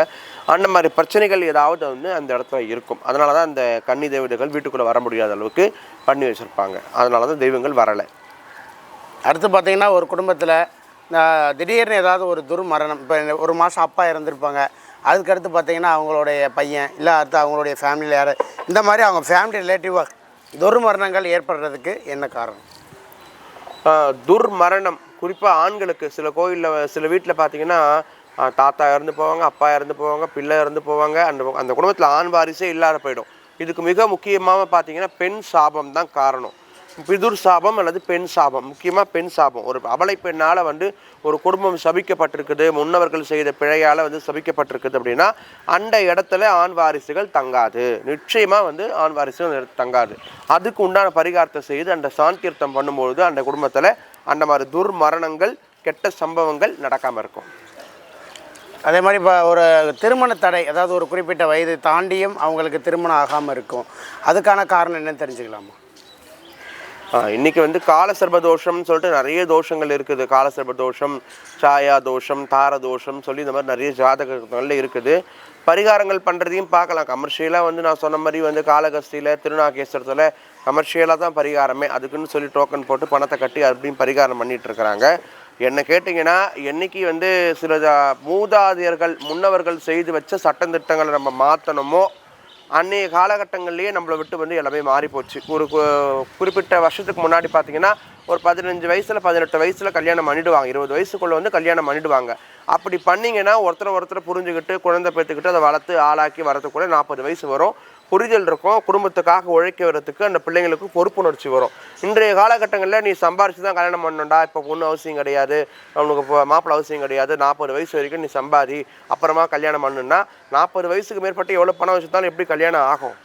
அந்த மாதிரி பிரச்சனைகள் ஏதாவது வந்து அந்த இடத்துல இருக்கும். அதனால தான் அந்த கன்னி தெய்வங்கள் வீட்டுக்குள்ளே வர முடியாத அளவுக்கு பண்ணி வச்சுருப்பாங்க. அதனால தான் தெய்வங்கள் வரலை. அடுத்து பார்த்திங்கன்னா ஒரு குடும்பத்தில் திடீர்னு ஏதாவது ஒரு துர்மரணம், இப்போ ஒரு மாதம் அப்பா இறந்துருப்பாங்க, அதுக்கடுத்து பார்த்திங்கன்னா அவங்களுடைய பையன் இல்லை அடுத்து அவங்களுடைய ஃபேமிலியில் யார், இந்த மாதிரி அவங்க ஃபேமிலி ரிலேட்டிவாக துர்மரணங்கள் ஏற்படுறதுக்கு என்ன காரணம்? துர்மரணம் குறிப்பாக ஆண்களுக்கு சில கோயிலில் சில வீட்டில் பார்த்திங்கன்னா தாத்தா இறந்து போவாங்க, அப்பா இறந்து போவாங்க, பிள்ளை இறந்து போவாங்க, அந்த குடும்பத்தில் ஆண் வாரிசே இல்லாத போயிடும். இதுக்கு மிக முக்கியமாக பார்த்திங்கன்னா பெண் சாபம் தான் காரணம். பிதுர் சாபம் அல்லது பெண் சாபம், முக்கியமாக பெண் சாபம். ஒரு அபலை பெண்ணால் வந்து ஒரு குடும்பம் சபிக்கப்பட்டிருக்குது, முன்னவர்கள் செய்த பிழையால் வந்து சபிக்கப்பட்டிருக்குது அப்படின்னா அந்த இடத்துல ஆண் வாரிசுகள் தங்காது, நிச்சயமாக வந்து ஆண் வாரிசுகள் தங்காது. அதுக்கு உண்டான பரிகாரத்தை செய்து அந்த சாந்தீர்த்தம் பண்ணும்பொழுது அந்த குடும்பத்தில் அந்த மாதிரி துர்மரணங்கள் கெட்ட சம்பவங்கள் நடக்காமல் இருக்கும். அதே மாதிரி இப்போ ஒரு திருமண தடை, அதாவது ஒரு குறிப்பிட்ட வயது தாண்டியும் அவங்களுக்கு திருமணம் ஆகாமல் இருக்கும், அதுக்கான காரணம் என்னன்னு தெரிஞ்சுக்கலாமா? இன்றைக்கி வந்து காலசர்ப தோஷம்னு சொல்லிட்டு நிறைய தோஷங்கள் இருக்குது. காலசர்ப தோஷம், சாயா தோஷம், தார தோஷம் சொல்லி இந்த மாதிரி நிறைய ஜாதகங்கள் இருக்குது. பரிகாரங்கள் பண்ணுறதையும் பார்க்கலாம். கமர்ஷியலாக வந்து நான் சொன்ன மாதிரி வந்து காளகஸ்தியில், திருநாகேஸ்வரத்தில் கமர்ஷியலாக தான் பரிகாரமே. அதுக்குன்னு சொல்லி டோக்கன் போட்டு பணத்தை கட்டி அப்படியும் பரிகாரம் பண்ணிகிட்ருக்கிறாங்க. என்ன கேட்டிங்கன்னா என்றைக்கு வந்து சில மூதாதையர்கள் முன்னவர்கள் செய்து வச்ச சட்டத்திட்டங்களை நம்ம மாற்றணுமோ அன்றைய காலகட்டங்கள்லேயே நம்மளை விட்டு வந்து எல்லாமே மாறி போச்சு. ஒரு குறிப்பிட்ட வருஷத்துக்கு முன்னாடி பார்த்தீங்கன்னா ஒரு 15 வயசில் 18 வயசில் கல்யாணம் பண்ணிடுவாங்க. 20 வயசுக்குள்ளே வந்து கல்யாணம் பண்ணிடுவாங்க. அப்படி பண்ணிங்கன்னா ஒருத்தரை புரிஞ்சுக்கிட்டு குழந்தை பெற்றுக்கிட்டு அதை வளர்த்து ஆளாக்கி வரதுக்குள்ளே 40 வயசு வரும். புரிதல் இருக்கும். குடும்பத்துக்காக உழைக்க வரதுக்கு அந்த பிள்ளைங்களுக்கு பொறுப்புணர்ச்சி வரும். இன்றைய காலகட்டங்களில் நீ சம்பாரிச்சு தான் கல்யாணம் பண்ணணும்டா, இப்போ பொண்ணு அவசியம் கிடையாது, அவனுக்கு இப்போ மாப்பிள்ளை அவசியம் கிடையாது, 40 வயசு வரைக்கும் நீ சம்பாதி அப்புறமா கல்யாணம் பண்ணுன்னா 40 வயசுக்கு மேற்பட்டு எவ்வளோ பணம் வச்சுருந்தாலும் எப்படி கல்யாணம் ஆகும்?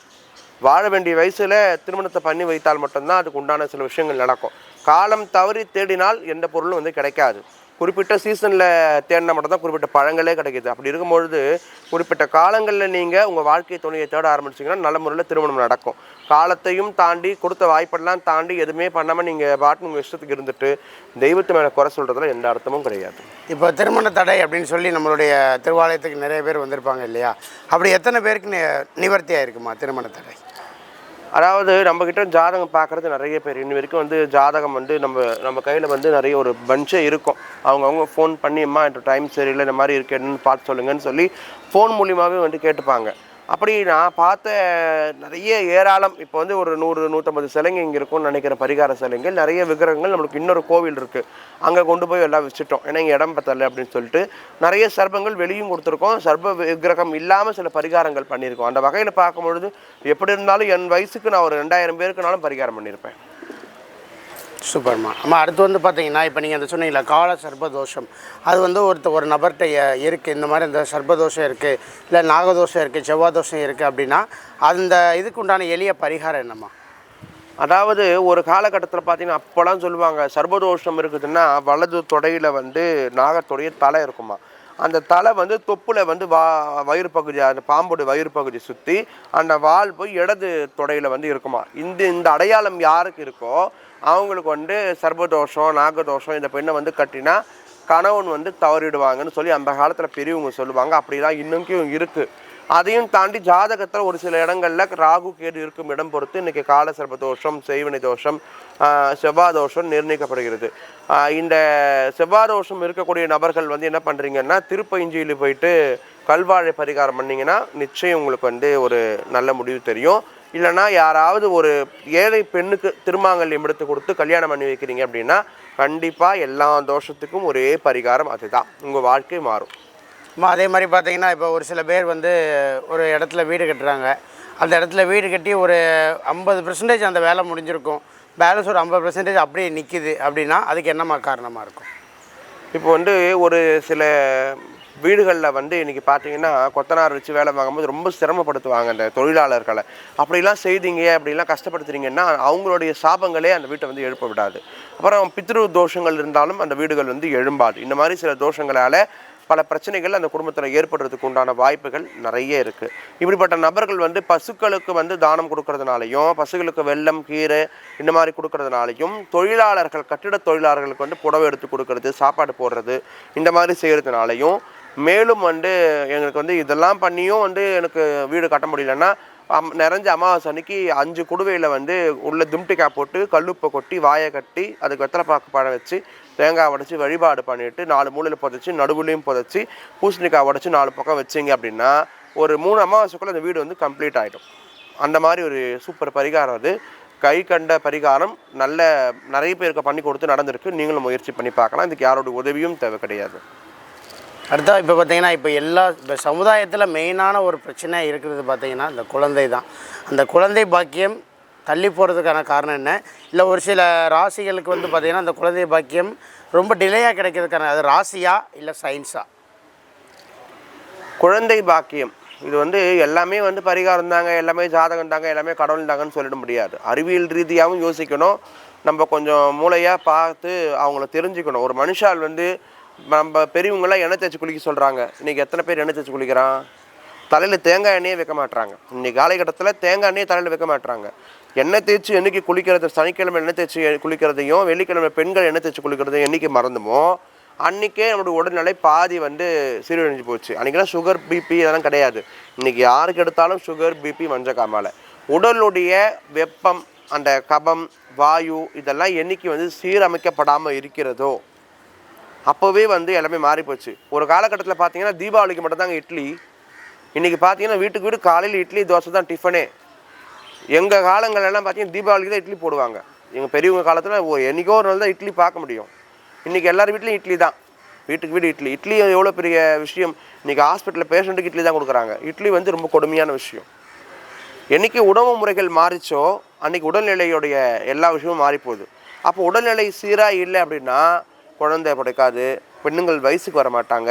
வாழ வேண்டிய வயசில் திருமணத்தை பண்ணி வைத்தால் மட்டும்தான் அதுக்கு உண்டான சில விஷயங்கள் நடக்கும். காலம் தவறி தேடினால் எந்த பொருளும் வந்து கிடைக்காது. குறிப்பிட்ட சீசனில் தேடினா மட்டும்தான் குறிப்பிட்ட பழங்களே கிடைக்கிது. அப்படி இருக்கும்பொழுது குறிப்பிட்ட காலங்களில் நீங்கள் உங்கள் வாழ்க்கை துணையை தேட ஆரம்பிச்சிங்கன்னா நல்ல முறையில் திருமணம் நடக்கும். காலத்தையும் தாண்டி கொடுத்த வாய்ப்பெல்லாம் தாண்டி எதுவுமே பண்ணாமல் நீங்கள் பாட்டு உங்கள் இஷ்டத்துக்கு இருந்துட்டு தெய்வத்து மேலே குறை சொல்கிறதுல எந்த அர்த்தமும் கிடையாது. இப்போ திருமண தடை அப்படின்னு சொல்லி நம்மளுடைய திருவாலயத்துக்கு நிறைய பேர் வந்திருப்பாங்க இல்லையா? அப்படி எத்தனை பேருக்கு நிவர்த்தி ஆயிருக்குமா திருமண தடை? அதாவது நம்மக்கிட்ட ஜாதகம் பார்க்குறது நிறைய பேர் இன்னி வரைக்கும் வந்து ஜாதகம் வந்து நம்ம கையில் வந்து நிறைய ஒரு பஞ்சே இருக்கும். அவங்கவுங்க ஃபோன் பண்ணி அம்மா இந்த டைம் சரியில்லை, இந்த மாதிரி இருக்கேன்னு பார்த்து சொல்லுங்கன்னு சொல்லி ஃபோன் மூலியமாகவே வந்து கேட்டுப்பாங்க. அப்படி நான் பார்த்த நிறைய ஏராளம் இப்போ வந்து ஒரு 100-150 சிலைங்க இங்கே இருக்கும்னு நினைக்கிற பரிகார சிலைங்கள், நிறைய விக்கிரகங்கள். நம்மளுக்கு இன்னொரு கோவில் இருக்குது, அங்கே கொண்டு போய் எல்லாம் வச்சுட்டோம். ஏன்னா இங்கே இடம் பத்தலை அப்படின்னு சொல்லிட்டு நிறைய சர்ப்பங்கள் வெளியும் கொடுத்துருக்கோம். சர்ப்ப விக்கிரகம் இல்லாமல் சில பரிகாரங்கள் பண்ணியிருக்கோம். அந்த வகையில் பார்க்கும்பொழுது எப்படி இருந்தாலும் என் வயசுக்கு நான் ஒரு 2000 பேருக்குனாலும் பரிகாரம் பண்ணியிருப்பேன். சூப்பர்மா. அம்மா அடுத்து வந்து பார்த்தீங்கன்னா இப்போ நீங்கள் அந்த சொன்னீங்களா கால சர்ப்பதோஷம், அது வந்து ஒரு நபர்கிட்ட இருக்குது, இந்த மாதிரி இந்த சர்ப்பதோஷம் இருக்குது, இல்லை நாகதோஷம் இருக்குது, செவ்வாதோஷம் இருக்குது அப்படின்னா அந்த இதுக்கு உண்டான எளிய பரிகாரம் என்னம்மா? அதாவது ஒரு காலகட்டத்தில் பார்த்தீங்கன்னா அப்போலாம் சொல்லுவாங்க சர்ப்பதோஷம் இருக்குதுன்னா வலது தொடையில் வந்து நாகத்துடைய தலை இருக்குமா, அந்த தலை வந்து தொப்புல வந்து வயிறு பகுதி, அந்த பாம்போட வயிறு பகுதி சுற்றி அந்த வால் போய் இடது தொடையில் வந்து இருக்குமா. இந்த அடையாளம் யாருக்கு இருக்கோ அவங்களுக்கு வந்து சர்ப்பதோஷம் நாகதோஷம் இந்த பெண்ணை வந்து கட்டினா கணவன் வந்து தவறிடுவாங்கன்னு சொல்லி அந்த காலத்தில் பெரியவங்க சொல்லுவாங்க. அப்படிலாம் இன்னும் இருக்குது. அதையும் தாண்டி ஜாதகத்தில் ஒரு சில இடங்களில் ராகு கேது இருக்கும் இடம் பொறுத்து இன்றைக்கி கால சர்ப்பதோஷம் செய்வினை தோஷம் செவ்வாதோஷம் நிர்ணயிக்கப்படுகிறது. இந்த செவ்வாதோஷம் இருக்கக்கூடிய நபர்கள் வந்து என்ன பண்ணுறீங்கன்னா திருப்பைஞ்சியில் போயிட்டு கல்வாழை பரிகாரம் பண்ணிங்கன்னா நிச்சயம் உங்களுக்கு வந்து ஒரு நல்ல முடிவு தெரியும். இல்லைனா யாராவது ஒரு ஏழை பெண்ணுக்கு திருமாங்கல்யம் எடுத்து கொடுத்து கல்யாணம் பண்ணி வைக்கிறீங்க அப்படின்னா கண்டிப்பாக எல்லா தோஷத்துக்கும் ஒரே பரிகாரம் அதுதான், உங்கள் வாழ்க்கை மாறும். அதே மாதிரி பார்த்தீங்கன்னா இப்போ ஒரு சில பேர் வந்து ஒரு இடத்துல வீடு கட்டுறாங்க, அந்த இடத்துல வீடு கட்டி ஒரு 50% அந்த வேலை முடிஞ்சிருக்கும், பேலன்ஸ் ஒரு 50% அப்படியே நிற்கிது அப்படின்னா அதுக்கு என்னம்மா காரணமாக இருக்கும்? இப்போ வந்து ஒரு சில வீடுகளில் வந்து இன்றைக்கி பார்த்தீங்கன்னா கொத்தனார் வச்சு வேலை வாங்கும்போது ரொம்ப சிரமப்படுத்துவாங்க அந்த தொழிலாளர்களை. அப்படிலாம் செய்தீங்க அப்படிலாம் கஷ்டப்படுத்துறீங்கன்னா அவங்களுடைய சாபங்களே அந்த வீட்டை வந்து எழுப்ப விடாது. அப்புறம் பித்ரு தோஷங்கள் இருந்தாலும் அந்த வீடுகள் வந்து எழும்பாது. இந்த மாதிரி சில தோஷங்களால் பல பிரச்சனைகள் அந்த குடும்பத்தில் ஏற்படுறதுக்கு உண்டான வாய்ப்புகள் நிறைய இருக்குது. இப்படிப்பட்ட நபர்கள் வந்து பசுக்களுக்கு வந்து தானம் கொடுக்கறதுனாலையும் பசுகளுக்கு வெல்லம் கீரை இந்த மாதிரி கொடுக்கறதுனாலையும் தொழிலாளர்கள் கட்டிட தொழிலாளர்களுக்கு வந்து புடவை எடுத்து கொடுக்கறது சாப்பாடு போடுறது இந்த மாதிரி செய்கிறதுனாலையும் மேலும் வந்து எங்களுக்கு வந்து இதெல்லாம் பண்ணியும் வந்து எனக்கு வீடு கட்ட முடியலன்னா நிறைஞ்ச அமாவாசை அன்னைக்கு 5 குடுவையில் வந்து உள்ள தும்டிக்காய் போட்டு கல்லுப்பை கொட்டி வாயை கட்டி அதுக்கு வெத்தலை பாக்கு பழம் வச்சு தேங்காய் உடச்சி வழிபாடு பண்ணிவிட்டு 4 மூலையில் புதைச்சி நடுவுலையும் புதைச்சி பூசணிக்காய் உடச்சி 4 பக்கம் வச்சிங்க அப்படின்னா ஒரு 3 அமாவாசைக்குள்ளே அந்த வீடு வந்து கம்ப்ளீட் ஆகிடும். அந்த மாதிரி ஒரு சூப்பர் பரிகாரம் அது. கை கண்ட பரிகாரம் நிறைய பேருக்கு பண்ணி கொடுத்து நடந்திருக்கு. நீங்களும் முயற்சி பண்ணி பார்க்கலாம். இதுக்கு யாரோட உதவியும் தேவை கிடையாது. அடுத்தா இப்போ பார்த்தீங்கன்னா இப்போ சமுதாயத்தில் மெயினான ஒரு பிரச்சனை இருக்கிறது பார்த்தீங்கன்னா இந்த குழந்தை தான். அந்த குழந்தை பாக்கியம் தள்ளி போகிறதுக்கான காரணம் என்ன? இல்லை ஒரு சில ராசிகளுக்கு வந்து பார்த்திங்கன்னா அந்த குழந்தை பாக்கியம் ரொம்ப டிலேயாக கிடைக்கிறதுக்கான அது ராசியா இல்லை சயின்ஸா? குழந்தை பாக்கியம் இது வந்து எல்லாமே வந்து பரிகாரம் தாங்க, எல்லாமே ஜாதகம் தாங்க, எல்லாமே கடவுள் தாங்கன்னு சொல்லிட முடியாது. அறிவியல் ரீதியாகவும் யோசிக்கணும். நம்ம கொஞ்சம் மூளையாக பார்த்து அவங்கள தெரிஞ்சுக்கணும். ஒரு மனுஷால் வந்து நம்ம பெரியவங்களாம் எண்ணெய் தேய்ச்சி குளிக்க சொல்கிறாங்க. இன்றைக்கி எத்தனை பேர் எண்ணெய் தேய்ச்சி குளிக்கிறான்? தலையில் தேங்காய் எண்ணெயே வைக்க மாட்டுறாங்க. இன்றைக்கி காலகட்டத்தில் தேங்காய் எண்ணெயை தலையில் வைக்க மாட்டுறாங்க. எண்ணெய் தேய்ச்சி என்றைக்கு குளிக்கிறது, சனிக்கிழமை எண்ணெய் தேய்ச்சி குளிக்கிறதையும் வெள்ளிக்கிழமை பெண்கள் எண்ணெய் தேய்ச்சி குளிக்கிறதையும் என்றைக்கு மறந்துமோ அன்றைக்கே நம்மளுடைய உடல்நிலை பாதி வந்து சீரழிஞ்சு போச்சு. அன்றைக்கெல்லாம் சுகர் பிபி இதெல்லாம் கிடையாது. இன்றைக்கி யாருக்கு எடுத்தாலும் சுகர் பிபி மஞ்சக்காமாலை. உடலுடைய வெப்பம் அந்த கபம் வாயு இதெல்லாம் என்றைக்கு வந்து சீரமைக்கப்படாமல் இருக்கிறதோ அப்போவே வந்து எல்லாமே மாறி போச்சு. ஒரு காலகட்டத்தில் பார்த்தீங்கன்னா தீபாவளிக்கு மட்டும்தாங்க இட்லி, இன்றைக்கி பார்த்தீங்கன்னா வீட்டுக்கு வீடு காலையில் இட்லி தோசை தான் டிஃபனே. எங்கள் காலங்களெல்லாம் பார்த்தீங்கன்னா தீபாவளிக்கு தான் இட்லி போடுவாங்க. எங்கள் பெரியவங்க காலத்தில் என்றைக்கோ ஒரு நாள் தான் இட்லி பார்க்க முடியும். இன்றைக்கி எல்லார் வீட்லேயும் இட்லி தான், வீட்டுக்கு வீடு இட்லி. இட்லி எவ்வளோ பெரிய விஷயம். இன்றைக்கி ஹாஸ்பிட்டலில் பேஷண்ட்டுக்கு இட்லி தான் கொடுக்குறாங்க. இட்லி வந்து ரொம்ப கொடுமையான விஷயம். என்றைக்கு உணவு முறைகள் மாறிச்சோ அன்றைக்கி உடல்நிலையுடைய எல்லா விஷயமும் மாறிப்போகுது. அப்போ உடல்நிலை சீராக இல்லை அப்படின்னா குழந்தை பிறக்காது, பெண்ணுங்கள் வயசுக்கு வர மாட்டாங்க,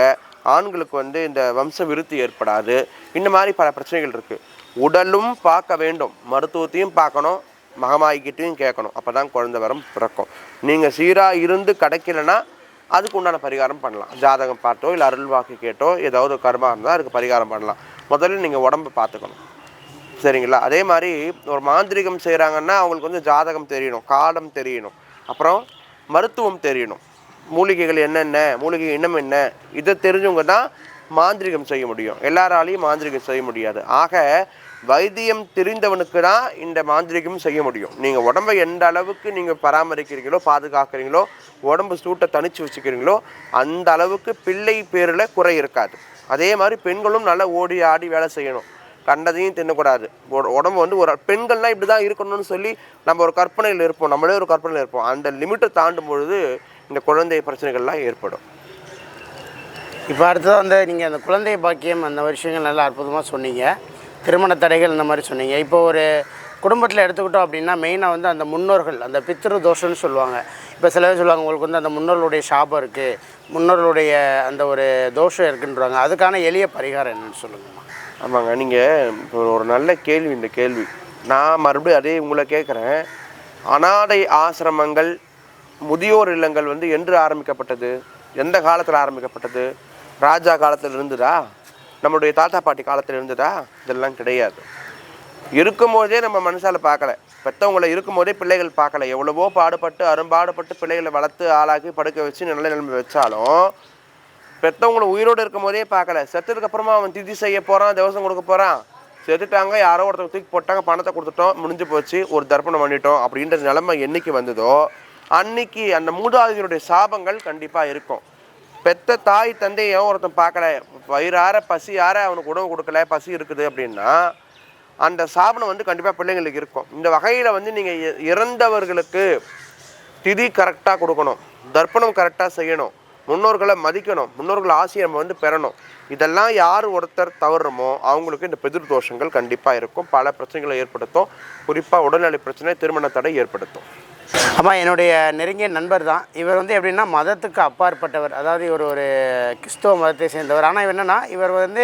ஆண்களுக்கு வந்து இந்த வம்ச விருத்தி ஏற்படாது. இந்த மாதிரி பல பிரச்சனைகள் இருக்குது. உடலும் பார்க்க வேண்டும், மருத்துவத்தையும் பார்க்கணும், மகமாய்கிட்டையும் கேட்கணும். அப்போ தான் குழந்தை வரம் பிறக்கும். நீங்கள் சீராக இருந்து கிடைக்கலன்னா அதுக்கு உண்டான பரிகாரம் பண்ணலாம். ஜாதகம் பார்த்தோ இல்லை அருள் வாக்கு கேட்டோ ஏதாவது கர்மா இருந்தால் அதுக்கு பரிகாரம் பண்ணலாம். முதல்ல நீங்கள் உடம்பை பார்த்துக்கணும், சரிங்களா? அதே மாதிரி ஒரு மாந்திரிகம் செய்கிறாங்கன்னா அவங்களுக்கு வந்து ஜாதகம் தெரியணும், காலம் தெரியணும், அப்புறம் மருத்துவம் தெரியணும், மூலிகைகள் என்னென்ன, மூலிகை இனம் என்ன, இதை தெரிஞ்சவங்க தான் மாந்திரிகம் செய்ய முடியும். எல்லாராலையும் மாந்திரிகம் செய்ய முடியாது. ஆக வைத்தியம் தெரிந்தவனுக்கு தான் இந்த மாந்திரிகம் செய்ய முடியும். நீங்கள் உடம்பை எந்த அளவுக்கு நீங்கள் பராமரிக்கிறீங்களோ, பாதுகாக்கிறீங்களோ, உடம்பு சூட்டை தனித்து வச்சுக்கிறீங்களோ அந்த அளவுக்கு பிள்ளை பேரில் குறை இருக்காது. அதே மாதிரி பெண்களும் நல்லா ஓடி ஆடி வேலை செய்யணும், கண்டதையும் தின்னக்கூடாது. உடம்பு வந்து ஒரு பெண்கள்லாம் இப்படி தான் இருக்கணும்னு சொல்லி நம்ம ஒரு கற்பனையில் இருப்போம், நம்மளே ஒரு கற்பனையில் இருப்போம். அந்த லிமிட்டை தாண்டும் பொழுது இந்த குழந்தை பிரச்சனைகள்லாம் ஏற்படும். இப்போ அடுத்ததாக வந்து நீங்கள் அந்த குழந்தை பாக்கியம் அந்த விஷயங்கள் நல்லா அற்புதமாக சொன்னீங்க. திருமண தடைகள் இந்த மாதிரி சொன்னீங்க. இப்போ ஒரு குடும்பத்தில் எடுத்துக்கிட்டோம் அப்படின்னா மெயினாக வந்து அந்த முன்னோர்கள், அந்த பித்ரு தோஷம்னு சொல்லுவாங்க. இப்போ சில பேர் சொல்லுவாங்க உங்களுக்கு வந்து அந்த முன்னோர்களுடைய சாபம் இருக்குது, முன்னோர்களுடைய அந்த ஒரு தோஷம் இருக்குன்றாங்க. அதுக்கான எளிய பரிகாரம் என்னன்னு சொல்லுங்கம்மா. ஆமாங்க, நீங்கள் இப்போ ஒரு நல்ல கேள்வி. இந்த கேள்வி நான் மறுபடியும் அதே உங்களை கேட்குறேன். அனாதை ஆசிரமங்கள், முதியோர் இல்லங்கள் வந்து என்று ஆரம்பிக்கப்பட்டது? எந்த காலத்தில் ஆரம்பிக்கப்பட்டது? ராஜா காலத்தில் இருந்ததா? நம்மளுடைய தாத்தா பாட்டி காலத்தில் இருந்ததா? இதெல்லாம் கிடையாது. இருக்கும்போதே நம்ம மனசால் பார்க்கல, பெற்றவங்களை இருக்கும்போதே பிள்ளைகள் பார்க்கல. எவ்வளவோ பாடுபட்டு அரும்பாடுபட்டு பிள்ளைகளை வளர்த்து ஆளாக்கி படுக்க வச்சு நல்ல நிலைமை வச்சாலும் பெற்றவங்களை உயிரோடு இருக்கும் போதே பார்க்கல. செத்ததுக்கப்புறமா அவன் திதி செய்ய போகிறான், தேவசம் கொடுக்க போகிறான், செத்துட்டாங்க, யாரோ ஒருத்தர் தூக்கி போட்டாங்க, பணத்தை கொடுத்துட்டோம், முடிஞ்சு போச்சு, ஒரு தர்ப்பணம் பண்ணிட்டோம் அப்படின்ற நிலைமை என்னைக்கு வந்ததோ அன்னைக்கு அந்த மூதாதையருடைய சாபங்கள் கண்டிப்பாக இருக்கும். பெத்த தாய் தந்தையோ ஒருத்தன் பார்க்கல, வயிறார பசி யார அவனுக்கு உணவு கொடுக்கல, பசி இருக்குது அப்படின்னா அந்த சாபனம் வந்து கண்டிப்பாக பிள்ளைங்களுக்கு இருக்கும். இந்த வகையில் வந்து நீங்கள் இறந்தவர்களுக்கு திதி கரெக்டாக கொடுக்கணும், தர்ப்பணம் கரெக்டாக செய்யணும், முன்னோர்களை மதிக்கணும், முன்னோர்கள் ஆசையை நம்ம வந்து பெறணும். இதெல்லாம் யார் ஒருத்தர் தவறுமோ அவங்களுக்கு இந்த பிதிர் தோஷங்கள் கண்டிப்பாக இருக்கும், பல பிரச்சனைகளை ஏற்படுத்தும். குறிப்பாக உடல்நலை பிரச்சனை, திருமண தடை ஏற்படுத்தும். அம்மா என்னுடைய நெருங்கிய நண்பர் தான் இவர். வந்து எப்படின்னா மதத்துக்கு அப்பாற்பட்டவர், அதாவது இவர் ஒரு கிறிஸ்துவ மதத்தை சேர்ந்தவர். ஆனால் இவர் என்னென்னா இவர் வந்து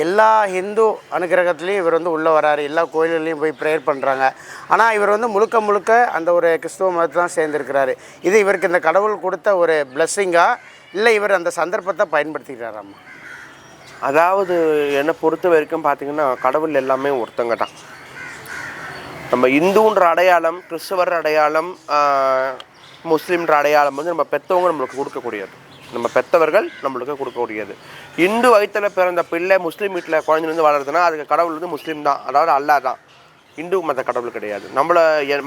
எல்லா ஹிந்து அனுகிரகத்துலேயும் இவர் வந்து உள்ளே வராரு, எல்லா கோயில்கள்லையும் போய் ப்ரேயர் பண்ணுறாங்க. ஆனால் இவர் வந்து முழுக்க முழுக்க அந்த ஒரு கிறிஸ்துவ மதத்தை தான் சேர்ந்துருக்கிறாரு. இது இவருக்கு இந்த கடவுள் கொடுத்த ஒரு பிளஸ்ஸிங்கா இல்லை இவர் அந்த சந்தர்ப்பத்தை பயன்படுத்திக்கிறாராம்மா? அதாவது என்னை பொறுத்த வரைக்கும் பார்த்திங்கன்னா கடவுள் எல்லாமே ஒருத்தங்க தான். நம்ம இந்துன்ற அடையாளம், கிறிஸ்தவர் அடையாளம், முஸ்லீம்ன்ற அடையாளம் வந்து நம்ம பெற்றவங்க நம்மளுக்கு கொடுக்கக்கூடியது, நம்ம பெற்றவர்கள் நம்மளுக்கு கொடுக்கக்கூடியது. இந்து வயிற்றில் பிறந்த பிள்ளை முஸ்லீம் வீட்டில் குழந்தைலேருந்து வளருதுன்னா அதுக்கு கடவுள் வந்து முஸ்லீம் தான், அதாவது அல்லாஹ் தான். இந்து மத கடவுள் கிடையாது. நம்மளை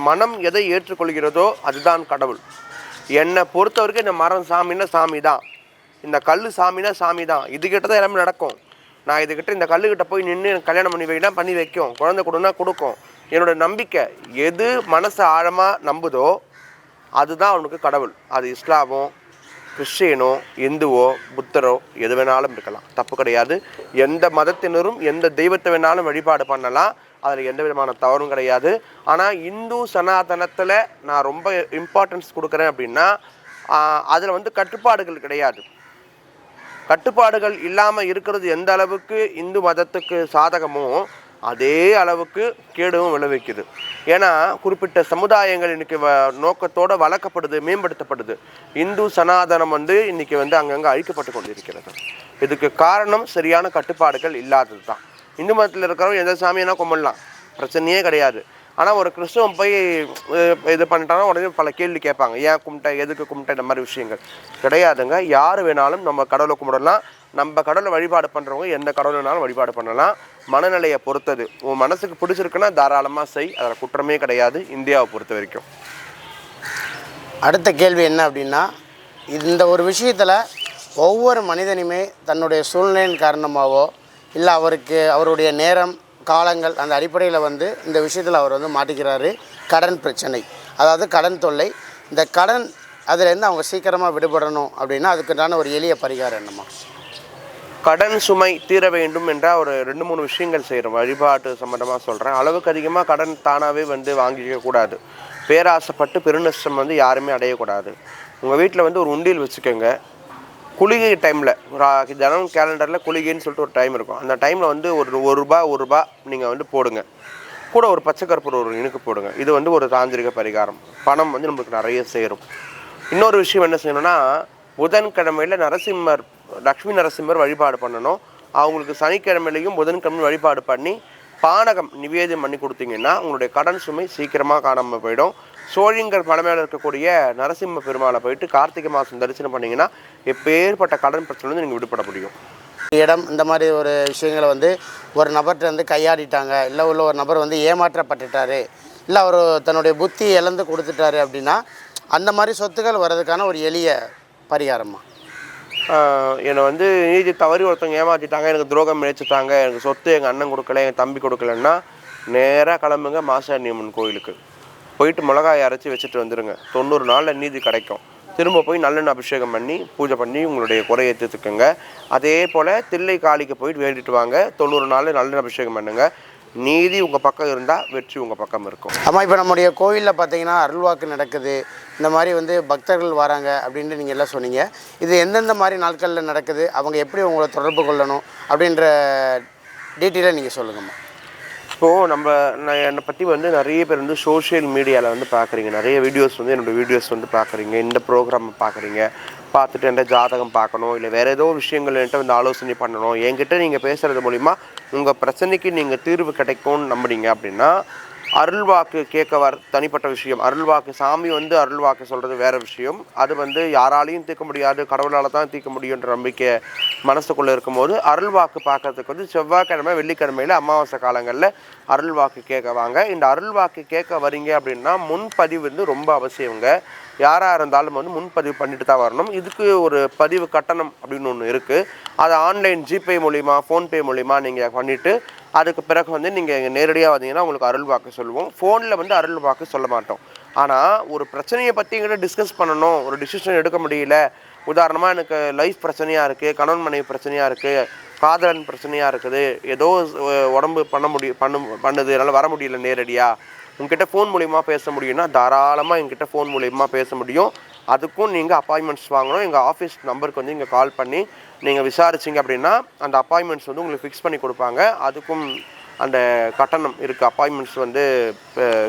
மனம் எதை ஏற்றுக்கொள்கிறதோ அதுதான் கடவுள். என்னை பொறுத்த வரைக்கும் இந்த மரம் சாமின்னா சாமி தான், இந்த கல் சாமின்னா சாமி தான். இதுக்கிட்ட தான் எல்லாமே நடக்கும். நான் இதுக்கிட்ட இந்த கல்லுக்கிட்ட போய் நின்று கல்யாணம் பண்ணி வைக்கினா பண்ணி வைக்கும், குழந்தை கொடுன்னா கொடுக்கும். என்னோடய நம்பிக்கை எது மனசு ஆழமாக நம்புதோ அதுதான் அவனுக்கு கடவுள். அது இஸ்லாமோ கிறிஸ்டியனோ இந்துவோ புத்தரோ எது வேணாலும் இருக்கலாம், தப்பு கிடையாது. எந்த மதத்தினரும் எந்த தெய்வத்தை வேணாலும் வழிபாடு பண்ணலாம், அதில் எந்த விதமான தவறும் கிடையாது. ஆனால் இந்து சனாதனத்தில் நான் ரொம்ப இம்பார்ட்டன்ஸ் கொடுக்குறேன் அப்படின்னா அதில் வந்து கட்டுப்பாடுகள் கிடையாது. கட்டுப்பாடுகள் இல்லாமல் இருக்கிறது எந்த அளவுக்கு இந்து மதத்துக்கு சாதகமோ அதே அளவுக்கு கேடும் விளைவிக்குது. ஏன்னா குறிப்பிட்ட சமுதாயங்கள் இன்றைக்கி நோக்கத்தோடு வளர்க்கப்படுது, மேம்படுத்தப்படுது. இந்து சனாதனம் வந்து இன்றைக்கி வந்து அங்கங்கே அழிக்கப்பட்டு கொண்டிருக்கிறது. இதுக்கு காரணம் சரியான கட்டுப்பாடுகள் இல்லாதது தான். இந்து மதத்தில் இருக்கிறவங்க எந்த சாமியனா கும்பிடலாம், பிரச்சனையே கிடையாது. ஆனால் ஒரு கிறிஸ்தவம் போய் இது பண்ணிட்டாங்கன்னா உடனே பல கேள்வி கேட்பாங்க, ஏன் கும்பிட்ட, எதுக்கு கும்பிட்ட, இந்த மாதிரி விஷயங்கள் கிடையாதுங்க. யார் வேணாலும் நம்ம கடவுளை கும்பிடலாம். நம்ம கடவுளை வழிபாடு பண்ணுறவங்க எந்த கடவுள் வேணாலும் வழிபாடு பண்ணலாம், மனநிலையை பொறுத்தது. உன் மனசுக்கு பிடிச்சிருக்குன்னா தாராளமாக செய், அதில் குற்றமே கிடையாது இந்தியாவை பொறுத்த வரைக்கும். அடுத்த கேள்வி என்ன அப்படின்னா, இந்த ஒரு விஷயத்தில் ஒவ்வொரு மனிதனுமே தன்னுடைய சூழ்நிலையின் காரணமாகவோ இல்லை அவருக்கு அவருடைய நேரம் காலங்கள் அந்த அடிப்படையில் வந்து இந்த விஷயத்தில் அவர் வந்து மாட்டிக்கிறாரு. கடன் பிரச்சனை, அதாவது கடன் தொல்லை. இந்த கடன் அதுலேருந்து அவங்க சீக்கிரமாக விடுபடணும் அப்படின்னா அதுக்குண்டான ஒரு எளிய பரிகாரம் என்னம்மா? கடன் சுமை தீர வேண்டும் என்றால் ஒரு 2-3 விஷயங்கள் செய்கிறோம். வழிபாட்டு சம்மந்தமாக சொல்கிறேன். அளவுக்கு அதிகமாக கடன் தானாகவே வந்து வாங்கிக்கக்கூடாது. பேராசைப்பட்டு பெருநஷ்டம் வந்து யாருமே அடையக்கூடாது. உங்கள் வீட்டில் வந்து ஒரு உண்டியல் வச்சுக்கோங்க. குளிகை டைமில் தினம் கேலண்டரில் குளிகைன்னு சொல்லிட்டு ஒரு டைம் இருக்கும். அந்த டைமில் வந்து ஒரு ரூபா நீங்கள் வந்து போடுங்க. கூட ஒரு பச்சை கற்பூரம் ஒரு இனுக்கு போடுங்க. இது வந்து ஒரு தாந்திரிக பரிகாரம். பணம் வந்து நம்மளுக்கு நிறைய சேரும். இன்னொரு விஷயம் என்ன செய்யணும்னா, புதன்கிழமையில் லக்ஷ்மி நரசிம்மர் வழிபாடு பண்ணணும். அவங்களுக்கு சனிக்கிழமையிலையும் புதன்கிழமை வழிபாடு பண்ணி பானகம் நிவேதம் பண்ணி கொடுத்தீங்கன்னா உங்களுடைய கடன் சுமை சீக்கிரமாக காணாமல் போயிடும். சோழிங்கர் பழமையில் இருக்கக்கூடிய நரசிம்ம பெருமாளை போயிட்டு கார்த்திகை மாதம் தரிசனம் பண்ணிங்கன்னா எப்பேற்பட்ட கடன் பிரச்சனை நீங்கள் விடுபட முடியும். இடம் இந்த மாதிரி ஒரு விஷயங்களை வந்து ஒரு நபர்கிட்ட வந்து கையாடிட்டாங்க, இல்லை உள்ள ஒரு நபர் வந்து ஏமாற்றப்பட்டுட்டாரு, இல்லை அவர் தன்னுடைய புத்தி இழந்து கொடுத்துட்டாரு அப்படின்னா அந்த மாதிரி சொத்துக்கள் வர்றதுக்கான ஒரு எளிய பரிகாரமா? என்னை வந்து நீதி தவறி ஒருத்தவங்க ஏமாற்றிட்டாங்க, எனக்கு துரோகம் இழைச்சிட்டாங்க, எனக்கு சொத்து எங்கள் அண்ணன் கொடுக்கல, என் தம்பி கொடுக்கலன்னா நேராக கிளம்புங்க மாசாணியம்மன் கோயிலுக்கு போயிட்டு மிளகாய் அரைச்சி வச்சுட்டு வந்துடுங்க. 90 நாளில் நீதி கிடைக்கும். திரும்ப போய் நல்லெண்ணெய் அபிஷேகம் பண்ணி பூஜை பண்ணி உங்களுடைய குறையை தீர்த்துக்குங்க. அதே போல் தில்லை காளிக்கு போயிட்டு வேண்டிட்டு வாங்க. 90 நாளில் நல்லெண்ணெய் அபிஷேகம் பண்ணுங்க. நீதி உங்கள் பக்கம் இருந்தால் வெற்றி உங்கள் பக்கம் இருக்கும். ஆமாம், இப்போ நம்முடைய கோவிலில் பார்த்தீங்கன்னா அருள்வாக்கு நடக்குது, இந்த மாதிரி வந்து பக்தர்கள் வராங்க அப்படின்ட்டு நீங்கள் எல்லாம் சொன்னீங்க. இது எந்தெந்த மாதிரி நாட்களில் நடக்குது, அவங்க எப்படி உங்களை தொடர்பு கொள்ளணும் அப்படின்ற டீட்டெயிலாக நீங்கள் சொல்லுங்கம்மா. இப்போது என்னை பற்றி வந்து நிறைய பேர் வந்து சோஷியல் மீடியாவில் வந்து பார்க்குறீங்க. நிறைய வீடியோஸ் வந்து என்னோடய வீடியோஸ் வந்து பார்க்குறீங்க. இந்த ப்ரோக்ராம் பார்க்குறீங்க. பார்த்துட்டு என்கிட்ட ஜாதகம் பார்க்கணும், இல்லை வேறு ஏதோ விஷயங்கள் என்கிட்ட வந்து ஆலோசனை பண்ணணும், என்கிட்ட நீங்கள் பேசுகிறது மூலிமா உங்கள் பிரச்சனைக்கு நீங்கள் தீர்வு கிடைக்கும்னு நம்புனீங்க அப்படின்னா அருள்வாக்கு கேட்க தனிப்பட்ட விஷயம். அருள்வாக்கு சாமி வந்து அருள்வாக்கு சொல்கிறது வேறு விஷயம். அது வந்து யாராலையும் தீர்க்க முடியாது, கடவுளால் தான் தீர்க்க முடியுன்ற நம்பிக்கை மனசுக்குள்ளே இருக்கும்போது அருள்வாக்கு பார்க்கறதுக்கு வந்து செவ்வாய்க்கிழமை வெள்ளிக்கிழமையில் அமாவாசை காலங்களில் அருள்வாக்கு கேட்க வாங்க. இந்த அருள்வாக்கு கேட்க வரீங்க அப்படின்னா முன்பதிவு வந்து ரொம்ப அவசியங்க. யாராக இருந்தாலும் வந்து முன்பதிவு பண்ணிட்டு தான் வரணும். இதுக்கு ஒரு பதிவு கட்டணம் அப்படின்னு ஒன்று இருக்குது. அது ஆன்லைன் ஜிபே மூலிமா ஃபோன்பே மூலிமா நீங்கள் பண்ணிவிட்டு அதுக்கு பிறகு வந்து நீங்கள் நேரடியாக வந்தீங்கன்னா உங்களுக்கு அருள்வாக்கு சொல்லுவோம். ஃபோனில் வந்து அருள்வாக்கு சொல்ல மாட்டோம். ஆனால் ஒரு பிரச்சனையை பற்றி எங்கிட்ட டிஸ்கஸ் பண்ணணும், ஒரு டிசிஷன் எடுக்க முடியல, உதாரணமாக எனக்கு லைஃப் பிரச்சனையாக இருக்குது, கணவன் மனைவி பிரச்சனையாக இருக்குது, காதலன் பிரச்சனையாக இருக்குது, ஏதோ உடம்பு பண்ணுது, என்னால் வர முடியல நேரடியாக, உங்ககிட்ட ஃபோன் மூலிமா பேச முடியும்னா தாராளமாக எங்கிட்ட ஃபோன் மூலிமா பேச முடியும். அதுக்கும் நீங்கள் அப்பாயின்மெண்ட்ஸ் வாங்கணும். எங்கள் ஆஃபீஸ் நம்பருக்கு வந்து இங்கே கால் பண்ணி நீங்கள் விசாரிச்சிங்க அப்படின்னா அந்த அப்பாயின்மெண்ட்ஸ் வந்து உங்களுக்கு ஃபிக்ஸ் பண்ணி கொடுப்பாங்க. அதுக்கும் அந்த கட்டணம் இருக்குது. அப்பாயின்மெண்ட்ஸ் வந்து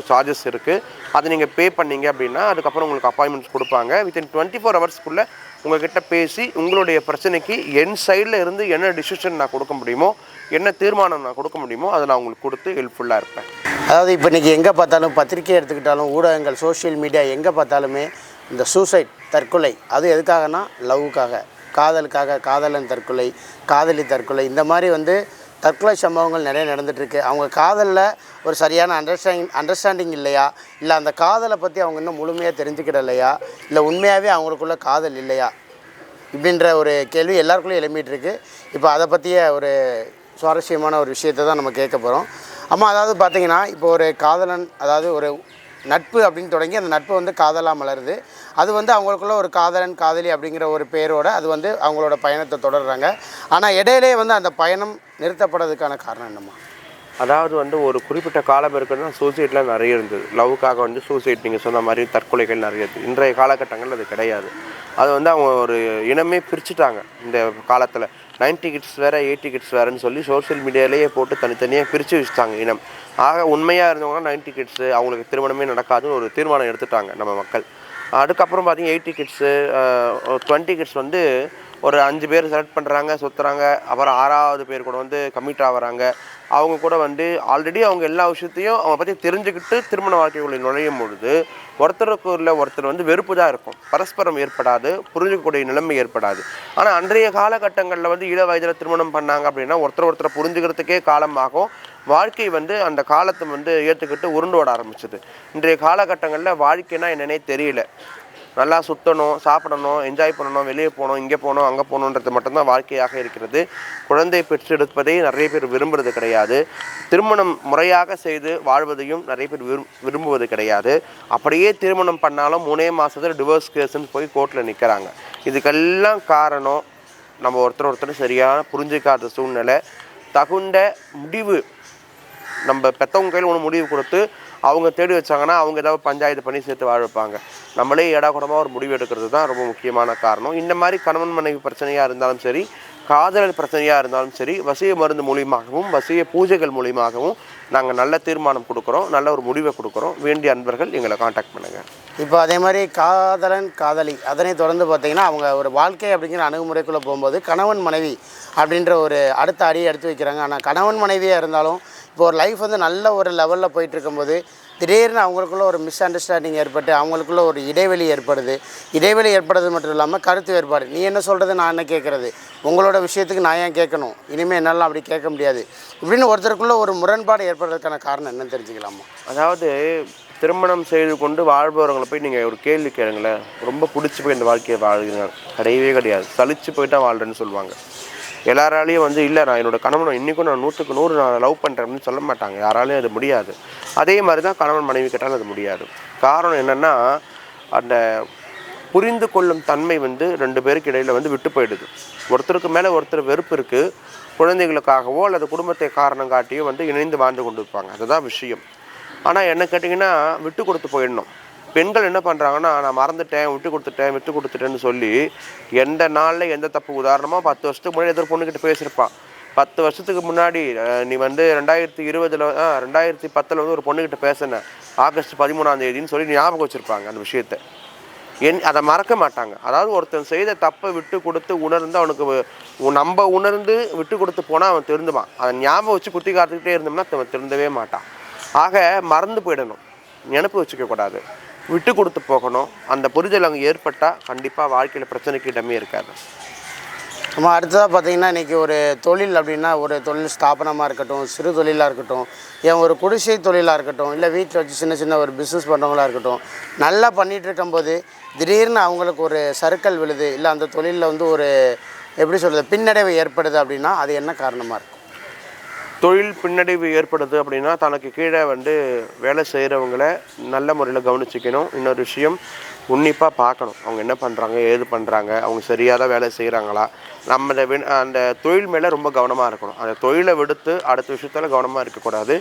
சார்ஜஸ் இருக்குது. அது நீங்கள் பே பண்ணிங்க அப்படின்னா அதுக்கப்புறம் உங்களுக்கு அப்பாயின்மெண்ட்ஸ் கொடுப்பாங்க. வித்தின் 24 ஹவர்ஸ்க்குள்ளே உங்கள்கிட்ட பேசி உங்களுடைய பிரச்சனைக்கு என் சைடில் இருந்து என்ன டிசிஷன் நான் கொடுக்க முடியுமோ, என்ன தீர்மானம் நான் கொடுக்க முடியுமோ அதை நான் உங்களுக்கு கொடுத்து ஹெல்ப்ஃபுல்லாக இருப்பேன். அதாவது இப்போ இன்றைக்கி எங்கே பார்த்தாலும் பத்திரிக்கை எடுத்துக்கிட்டாலும் ஊடகங்கள் சோஷியல் மீடியா எங்கே பார்த்தாலுமே இந்த சூசைட் தற்கொலை, அது எதுக்காகனா லவ்வுக்காக, காதலுக்காக, காதலன் தற்கொலை, காதலி தற்கொலை, இந்த மாதிரி வந்து தற்கொலை சம்பவங்கள் நிறைய நடந்துகிட்ருக்கு. அவங்க காதலில் ஒரு சரியான அண்டர்ஸ்டாண்டிங் இல்லையா, இல்லை அந்த காதலை பற்றி அவங்க இன்னும் முழுமையாக தெரிஞ்சுக்கிடலையா, இல்லை உண்மையாகவே அவங்களுக்குள்ள காதல் இல்லையா இப்படின்ற ஒரு கேள்வி எல்லாருக்குள்ளேயும் எழும்பிட்டுருக்கு. இப்போ அதை பற்றிய ஒரு சுவாரஸ்யமான ஒரு விஷயத்தை தான் நம்ம கேட்க போகிறோம். அம்மா, அதாவது பார்த்திங்கன்னா இப்போ ஒரு காதலன், அதாவது ஒரு நட்பு அப்படின்னு தொடங்கி அந்த நட்பு வந்து காதலாக மலருது. அது வந்து அவங்களுக்குள்ள ஒரு காதலன் காதலி அப்படிங்கிற ஒரு பேரோடு அது வந்து அவங்களோட பயணத்தை தொடர்றாங்க. ஆனால் இடையிலே வந்து அந்த பயணம் நிறுத்தப்படுறதுக்கான காரணம் என்னம்மா? அதாவது வந்து ஒரு குறிப்பிட்ட காலம் இருக்குன்னா சூசைட்லாம் நிறைய இருந்தது. லவ்வுக்காக வந்து சூசைட் நீங்கள் சொன்ன மாதிரி தற்கொலைகள் நிறைய இருக்குது. இன்றைய காலகட்டங்கள் அது கிடையாது. அது வந்து அவங்க ஒரு இனமே பிரிச்சுட்டாங்க. இந்த காலத்தில் 90 கிட்ஸ் வேறு 80 கிட்ஸ் வேறுன்னு சொல்லி சோஷியல் மீடியாலேயே போட்டு தனித்தனியாக பிரித்து வச்சுட்டாங்க இனம். ஆக உண்மையாக இருந்தவங்கன்னா 90 கிட்ஸு அவங்களுக்கு திருமணமே நடக்காதுன்னு ஒரு தீர்மானம் எடுத்துட்டாங்க நம்ம மக்கள். அதுக்கப்புறம் பார்த்தீங்கன்னா 80 கிட்ஸு 20 கிட்ஸ் வந்து ஒரு 5 பேர் செலக்ட் பண்ணுறாங்க, சுற்றுறாங்க. அப்புறம் 6வது பேர் கூட வந்து கமிட் ஆகிறாங்க. அவங்க கூட வந்து ஆல்ரெடி அவங்க எல்லா விஷயத்தையும் அவங்க பற்றி தெரிஞ்சுக்கிட்டு திருமண வாழ்க்கைக்குள்ளே நுழையும் பொழுது ஒருத்தர் வந்து வெறுப்பு தான் இருக்கும். பரஸ்பரம் ஏற்படாது, புரிஞ்சிக்கக்கூடிய நிலைமை ஏற்படாது. ஆனால் அன்றைய காலகட்டங்களில் வந்து இள வயதில் திருமணம் பண்ணாங்க அப்படின்னா ஒருத்தரை புரிஞ்சுக்கிறதுக்கே காலமாகும். வாழ்க்கை வந்து அந்த காலத்தை வந்து ஏற்றுக்கிட்டு உருண்டு ஓட ஆரம்பிச்சது. இன்றைய காலகட்டங்களில் வாழ்க்கைனா என்னன்னே தெரியல. நல்லா சுற்றணும், சாப்பிடணும், என்ஜாய் பண்ணணும், வெளியே போகணும், இங்கே போகணும், அங்கே போகணுன்றது மட்டும்தான் வாழ்க்கையாக இருக்கிறது. குழந்தை பெற்றெடுப்பதை நிறைய பேர் விரும்புறது கிடையாது. திருமணம் முறையாக செய்து வாழ்வதையும் நிறைய பேர் விரும்புவது கிடையாது. அப்படியே திருமணம் பண்ணாலும் 3 மாதத்தில் டிவோர்ஸ் கேஸ்ன்னு போய் கோர்ட்டில் நிற்கிறாங்க. இதுக்கெல்லாம் காரணம் நம்ம ஒருத்தர் சரியான புரிஞ்சிக்காத சூழ்நிலை. தகுந்த முடிவு நம்ம பெற்றவங்க கையில் ஒன்று முடிவு கொடுத்து அவங்க தேடி வச்சாங்கன்னா அவங்க ஏதாவது பஞ்சாயத்து பண்ணி சேர்த்து வாழ வைப்பாங்க. நம்மளே ஏடாகுடமாக ஒரு முடிவு எடுக்கிறது தான் ரொம்ப முக்கியமான காரணம். இந்த மாதிரி கணவன் மனைவி பிரச்சனையாக இருந்தாலும் சரி, காதல் பிரச்சனையாக இருந்தாலும் சரி, வசிய மருந்து மூலியமாகவும் வசிய பூஜைகள் மூலியமாகவும் நாங்கள் நல்ல தீர்மானம் கொடுக்குறோம், நல்ல ஒரு முடிவை கொடுக்குறோம். வேண்டிய அன்பர்கள் எங்களை காண்டாக்ட் பண்ணுங்கள். இப்போ அதே மாதிரி காதலன் காதலி அதனை தொடர்ந்து பார்த்திங்கன்னா அவங்க ஒரு வாழ்க்கை அப்படிங்கிற அணுகுமுறைக்குள்ளே போகும்போது கணவன் மனைவி அப்படின்ற ஒரு அடுத்த அடியை எடுத்து வைக்கிறாங்க. ஆனால் கணவன் மனைவியாக இருந்தாலும் இப்போ ஒரு லைஃப் வந்து நல்ல ஒரு லெவலில் போயிட்டு இருக்கும்போது திடீர்னு அவங்களுக்குள்ள ஒரு மிஸ் அண்டர்ஸ்டாண்டிங் ஏற்பட்டு அவங்களுக்குள்ள ஒரு இடைவெளி ஏற்படுது. இடைவெளி ஏற்படுறது மட்டும் இல்லாமல் கருத்து வேறுபாடு. நீ என்ன சொல்கிறது, நான் என்ன கேட்குறது, உங்களோட விஷயத்துக்கு நான் ஏன் கேட்கணும், இனிமேல் என்னால் அப்படி கேட்க முடியாது இப்படின்னு ஒருத்தருக்குள்ள ஒரு முரண்பாடு ஏற்படுறதுக்கான காரணம் என்னன்னு தெரிஞ்சுக்கலாமா? அதாவது திருமணம் செய்து கொண்டு வாழ்பவர்களை போய் நீங்கள் ஒரு கேள்வி கேளுங்களேன். ரொம்ப பிடிச்சி போய் இந்த வாழ்க்கையை வாழ்கிறீங்க, கிடையவே கிடையாது. சலிச்சு போயிட்டா வாழ்கிறேன்னு சொல்லுவாங்க. எல்லாராலையும் வந்து இல்லை நான் என்னோடய கணவனை இன்றைக்கும் நான் 100க்கு 100 நான் லவ் பண்ணுறேன்னு சொல்ல மாட்டாங்க. யாராலையும் அது முடியாது. அதே மாதிரி தான் கணவன் மனைவி கேட்டாலும் அது முடியாது. காரணம் என்னென்னா அந்த புரிந்து கொள்ளும் தன்மை வந்து 2 பேருக்கு இடையில் வந்து விட்டு போயிடுது. ஒருத்தருக்கு மேலே ஒருத்தர் வெறுப்பு இருக்குது. குழந்தைகளுக்காகவோ அல்லது குடும்பத்தை காரணம் காட்டியோ வந்து இணைந்து வாழ்ந்து கொண்டு இருப்பாங்க. அதுதான் விஷயம். ஆனால் என்ன கேட்டிங்கன்னா விட்டு கொடுத்து போயிடணும். பெண்கள் என்ன பண்ணுறாங்கன்னா நான் மறந்துட்டேன், விட்டு கொடுத்துட்டேன்னு சொல்லி எந்த நாளில் எந்த தப்பு, உதாரணமாக 10 வருஷத்துக்கு முன்னாடி எதிர் பொண்ணுக்கிட்ட பேசியிருப்பான். 10 வருஷத்துக்கு முன்னாடி நீ வந்து 2010 வந்து ஒரு பொண்ணுக்கிட்ட பேசினேன் ஆகஸ்ட் 13 சொல்லி ஞாபகம் வச்சுருப்பாங்க அந்த விஷயத்தை. அதை மறக்க மாட்டாங்க. அதாவது ஒருத்தன் செய்த தப்பை விட்டு கொடுத்து உணர்ந்து அவனுக்கு நம்ம உணர்ந்து விட்டு கொடுத்து போனால் அவன் திருந்துவான். அதை ஞாபகம் வச்சு குத்தி காத்துக்கிட்டே இருந்தோம்னா அவன் திருந்தவே மாட்டான். ஆக மறந்து போயிடணும், நினப்பு வச்சுக்கக்கூடாது, விட்டு கொடுத்து போகணும். அந்த புரிதல் அங்கே ஏற்பட்டால் கண்டிப்பாக வாழ்க்கையில் பிரச்சனைக்கு இடமே இருக்காது. நம்ம அடுத்ததாக பார்த்திங்கன்னா இன்றைக்கி ஒரு தொழில் அப்படின்னா ஒரு தொழில் ஸ்தாபனமாக இருக்கட்டும், சிறு தொழிலாக இருக்கட்டும், ஏன் ஒரு குடிசை தொழிலாக இருக்கட்டும், இல்லை வீட்டில் வச்சு சின்ன சின்ன ஒரு பிஸ்னஸ் பண்ணுறவங்களாக இருக்கட்டும், நல்லா பண்ணிகிட்டு இருக்கும்போது திடீர்னு அவங்களுக்கு ஒரு சறுக்கல் விழுது, இல்லை அந்த தொழிலில் வந்து ஒரு எப்படி சொல்கிறது பின்னடைவு ஏற்படுது அப்படின்னா அது என்ன காரணமாக இருக்கும்? தொழில் பின்னடைவு ஏற்படுது அப்படின்னா தனக்கு கீழே வந்து வேலை செய்கிறவங்கள நல்ல முறையில் கவனிச்சிக்கணும். இன்னொரு விஷயம் உன்னிப்பாக பார்க்கணும், அவங்க என்ன பண்ணுறாங்க, ஏது பண்ணுறாங்க, அவங்க சரியாக தான் வேலை செய்கிறாங்களா. நம்ம அந்த தொழில் மேலே ரொம்ப கவனமாக இருக்கணும். அந்த தொழிலை விடுத்து அடுத்த விஷயத்தில் கவனமாக இருக்கக்கூடாது.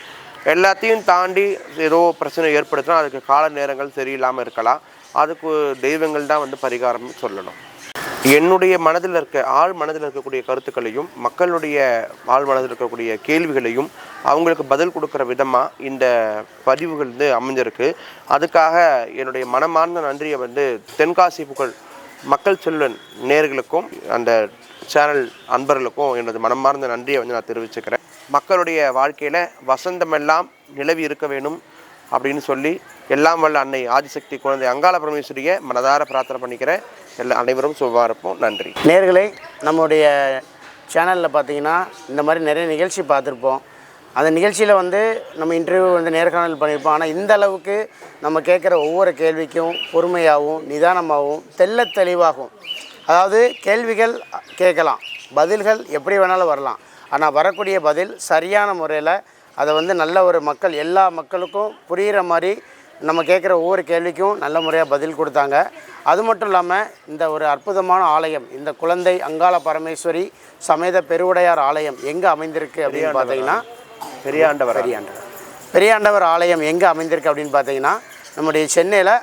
எல்லாத்தையும் தாண்டி ஏதோ பிரச்சனை ஏற்படுத்தினா அதுக்கு கால நேரங்கள் சரியில்லாமல் இருக்கலாம். அதுக்கு தெய்வங்கள் தான் வந்து பரிகாரம் சொல்லணும். என்னுடைய மனதில் ஆழ் மனதில் இருக்கக்கூடிய கருத்துக்களையும் மக்களுடைய ஆழ் மனதில் இருக்கக்கூடிய கேள்விகளையும் அவங்களுக்கு பதில் கொடுக்குற விதமாக இந்த பதிவுகள் வந்து அமைஞ்சிருக்கு. அதுக்காக என்னுடைய மனமார்ந்த நன்றியை வந்து தென்காசி புகழ் மக்கள் செல்வன் நேயர்களுக்கும் அந்த சேனல் அன்பர்களுக்கும் எனது மனமார்ந்த நன்றியை வந்து நான் தெரிவிச்சுக்கிறேன். மக்களுடைய வாழ்க்கையில் வசந்தமெல்லாம் நிலவி இருக்க வேணும் அப்படின்னு சொல்லி எல்லாம் வல்ல அன்னை ஆதிசக்தி குழந்தை அங்காள பரமேஸ்வரியை மனதார பிரார்த்தனை பண்ணிக்கிறேன். அனைவரும் சுகமாக இருப்போம். நன்றி. நேயர்களே, நம்முடைய சேனலில் பார்த்தீங்கன்னா இந்த மாதிரி நிறைய நிகழ்ச்சி பார்த்துருப்போம். அந்த நிகழ்ச்சியில் வந்து நம்ம இன்டர்வியூ வந்து நேர்காணல் பண்ணியிருப்போம். ஆனால் இந்த அளவுக்கு நம்ம கேட்குற ஒவ்வொரு கேள்விக்கும் பொறுமையாகவும் நிதானமாகவும் தெள்ளத் தெளிவாகும். அதாவது கேள்விகள் கேட்கலாம், பதில்கள் எப்படி வேணாலும் வரலாம். ஆனால் வரக்கூடிய பதில் சரியான முறையில் அதை வந்து நல்ல ஒரு மக்கள் எல்லா மக்களுக்கும் புரிகிற மாதிரி நம்ம கேட்குற ஒவ்வொரு கேள்விக்கும் நல்ல முறையாக பதில் கொடுத்தாங்க. அது மட்டும் இல்லாமல் இந்த ஒரு அற்புதமான ஆலயம், இந்த குழந்தை அங்காள பரமேஸ்வரி சமேத பெருவுடையார் ஆலயம் எங்கே அமைந்திருக்கு அப்படின்னு பார்த்தீங்கன்னா பெரியாண்டவர் ஆலயம் எங்கே அமைந்திருக்கு அப்படின்னு பார்த்தீங்கன்னா நம்முடைய சென்னையில்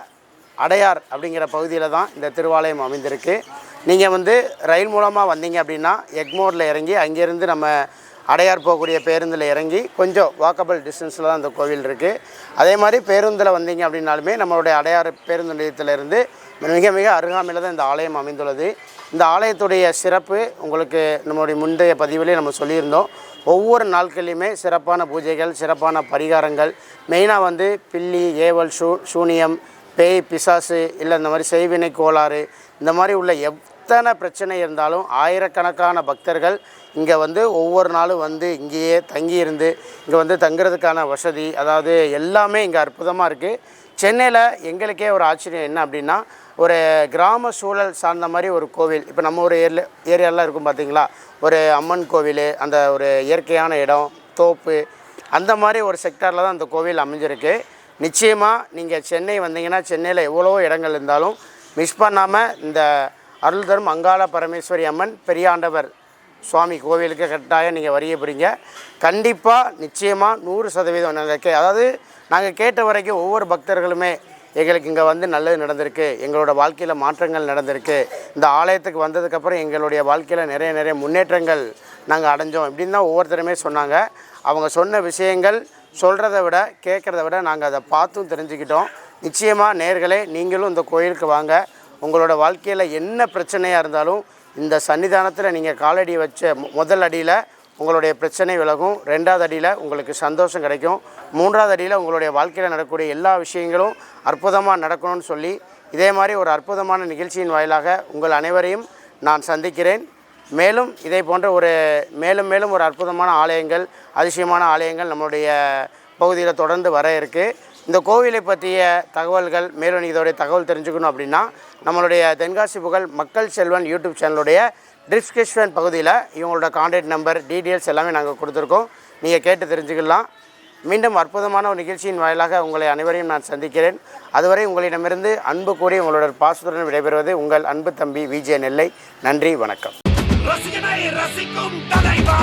அடையார் அப்படிங்கிற பகுதியில் தான் இந்த திருவாலயம் அமைந்திருக்கு. நீங்கள் வந்து ரயில் மூலமாக வந்தீங்க அப்படின்னா எக்மோரில் இறங்கி அங்கேருந்து நம்ம அடையார் போகக்கூடிய பேருந்தில் இறங்கி கொஞ்சம் வாக்கபிள் டிஸ்டன்ஸில் தான் இந்த கோவில் இருக்குது. அதே மாதிரி பேருந்தில் வந்தீங்க அப்படின்னாலுமே நம்மளுடைய அடையார் பேருந்து நிலையத்திலிருந்து மிக மிக அருகாமையில் தான் இந்த ஆலயம் அமைந்துள்ளது. இந்த ஆலயத்துடைய சிறப்பு உங்களுக்கு நம்மளுடைய முந்தைய பதிவிலே நம்ம சொல்லியிருந்தோம். ஒவ்வொரு நாட்கள்லையுமே சிறப்பான பூஜைகள், சிறப்பான பரிகாரங்கள், மெயினாக வந்து பில்லி, ஏவல், சூனியம், பேய், பிசாசு, இல்லை இந்த மாதிரி செய்வினை கோளாறு, இந்த மாதிரி உள்ள எத்தனை பிரச்சனை இருந்தாலும் ஆயிரக்கணக்கான பக்தர்கள் இங்கே வந்து ஒவ்வொரு நாளும் வந்து இங்கேயே தங்கியிருந்து இங்கே வந்து தங்குறதுக்கான வசதி, அதாவது எல்லாமே இங்கே அற்புதமாக இருக்குது. சென்னையில் எங்களுக்கே ஒரு ஆச்சரியம் என்ன அப்படின்னா, ஒரு கிராம சூழல் சார்ந்த மாதிரி ஒரு கோவில், இப்போ நம்ம ஒரு ஏரியாலாம் இருக்கும் பார்த்தீங்களா, ஒரு அம்மன் கோவில், அந்த ஒரு இயற்கையான இடம், தோப்பு, அந்த மாதிரி ஒரு செக்டாரில் தான் அந்த கோவில் அமைஞ்சிருக்கு. நிச்சயமாக நீங்கள் சென்னை வந்தீங்கன்னா, சென்னையில் எவ்வளோ இடங்கள் இருந்தாலும் மிஸ் பண்ணாமல் இந்த அருள் தரும் அங்காள பரமேஸ்வரி அம்மன் பெரியாண்டவர் சுவாமி கோவிலுக்கு கட்டாயம் நீங்கள் வரிய போகிறீங்க. கண்டிப்பாக நிச்சயமாக 100% நாங்கள் அதாவது நாங்கள் கேட்ட வரைக்கும் ஒவ்வொரு பக்தர்களுமே எங்களுக்கு இங்கே வந்து நல்லது நடந்திருக்கு, எங்களோட வாழ்க்கையில் மாற்றங்கள் நடந்திருக்கு, இந்த ஆலயத்துக்கு வந்ததுக்கப்புறம் எங்களுடைய வாழ்க்கையில் நிறைய முன்னேற்றங்கள் நாங்கள் அடைஞ்சோம் இப்படின்னு தான் ஒவ்வொருத்தருமே சொன்னாங்க. அவங்க சொன்ன விஷயங்கள் சொல்கிறத விட கேட்குறத விட நாங்கள் அதை பார்த்தும் தெரிஞ்சுக்கிட்டோம். நிச்சயமாக நேயர்களே, நீங்களும் இந்த கோயிலுக்கு வாங்க. உங்களோட வாழ்க்கையில் என்ன பிரச்சனையாக இருந்தாலும் இந்த சன்னிதானத்தில் நீங்கள் காலடி வச்ச முதல் அடியில் உங்களுடைய பிரச்சனை விலகும், 2வது அடியில் உங்களுக்கு சந்தோஷம் கிடைக்கும், 3வது அடியில் உங்களுடைய வாழ்க்கையில் நடக்கக்கூடிய எல்லா விஷயங்களும் அற்புதமாக நடக்கணும்னு சொல்லி இதே மாதிரி ஒரு அற்புதமான நிகழ்ச்சியின் வாயிலாக உங்கள் அனைவரையும் நான் சந்திக்கிறேன். மேலும் இதே போன்ற ஒரு மேலும் ஒரு அற்புதமான ஆலயங்கள், அதிசயமான ஆலயங்கள் நம்மளுடைய பகுதியில் தொடர்ந்து வர இருக்குது. இந்த கோவிலை பற்றிய தகவல்கள், மேலும் இதோடைய தகவல் தெரிஞ்சுக்கணும் அப்படின்னா நம்மளுடைய தென்காசி புகழ் மக்கள் செல்வன் யூடியூப் சேனலுடைய டிஸ்கிரிப்ஷன் பகுதியில் இவங்களோட கான்டாக்ட் நம்பர், டீட்டெயில்ஸ் எல்லாமே நாங்கள் கொடுத்துருக்கோம். நீங்கள் கேட்டு தெரிஞ்சுக்கலாம். மீண்டும் அற்புதமான ஒரு நிகழ்ச்சியின் வாயிலாக உங்களை அனைவரையும் நான் சந்திக்கிறேன். அதுவரை உங்களிடமிருந்து அன்பு கூறி உங்களோட பாசத்துடன் விடைபெறுவது உங்கள் அன்பு தம்பி விஜே நெல்லை. நன்றி, வணக்கம். ரசிகனை ரசிக்கும் தலைவா.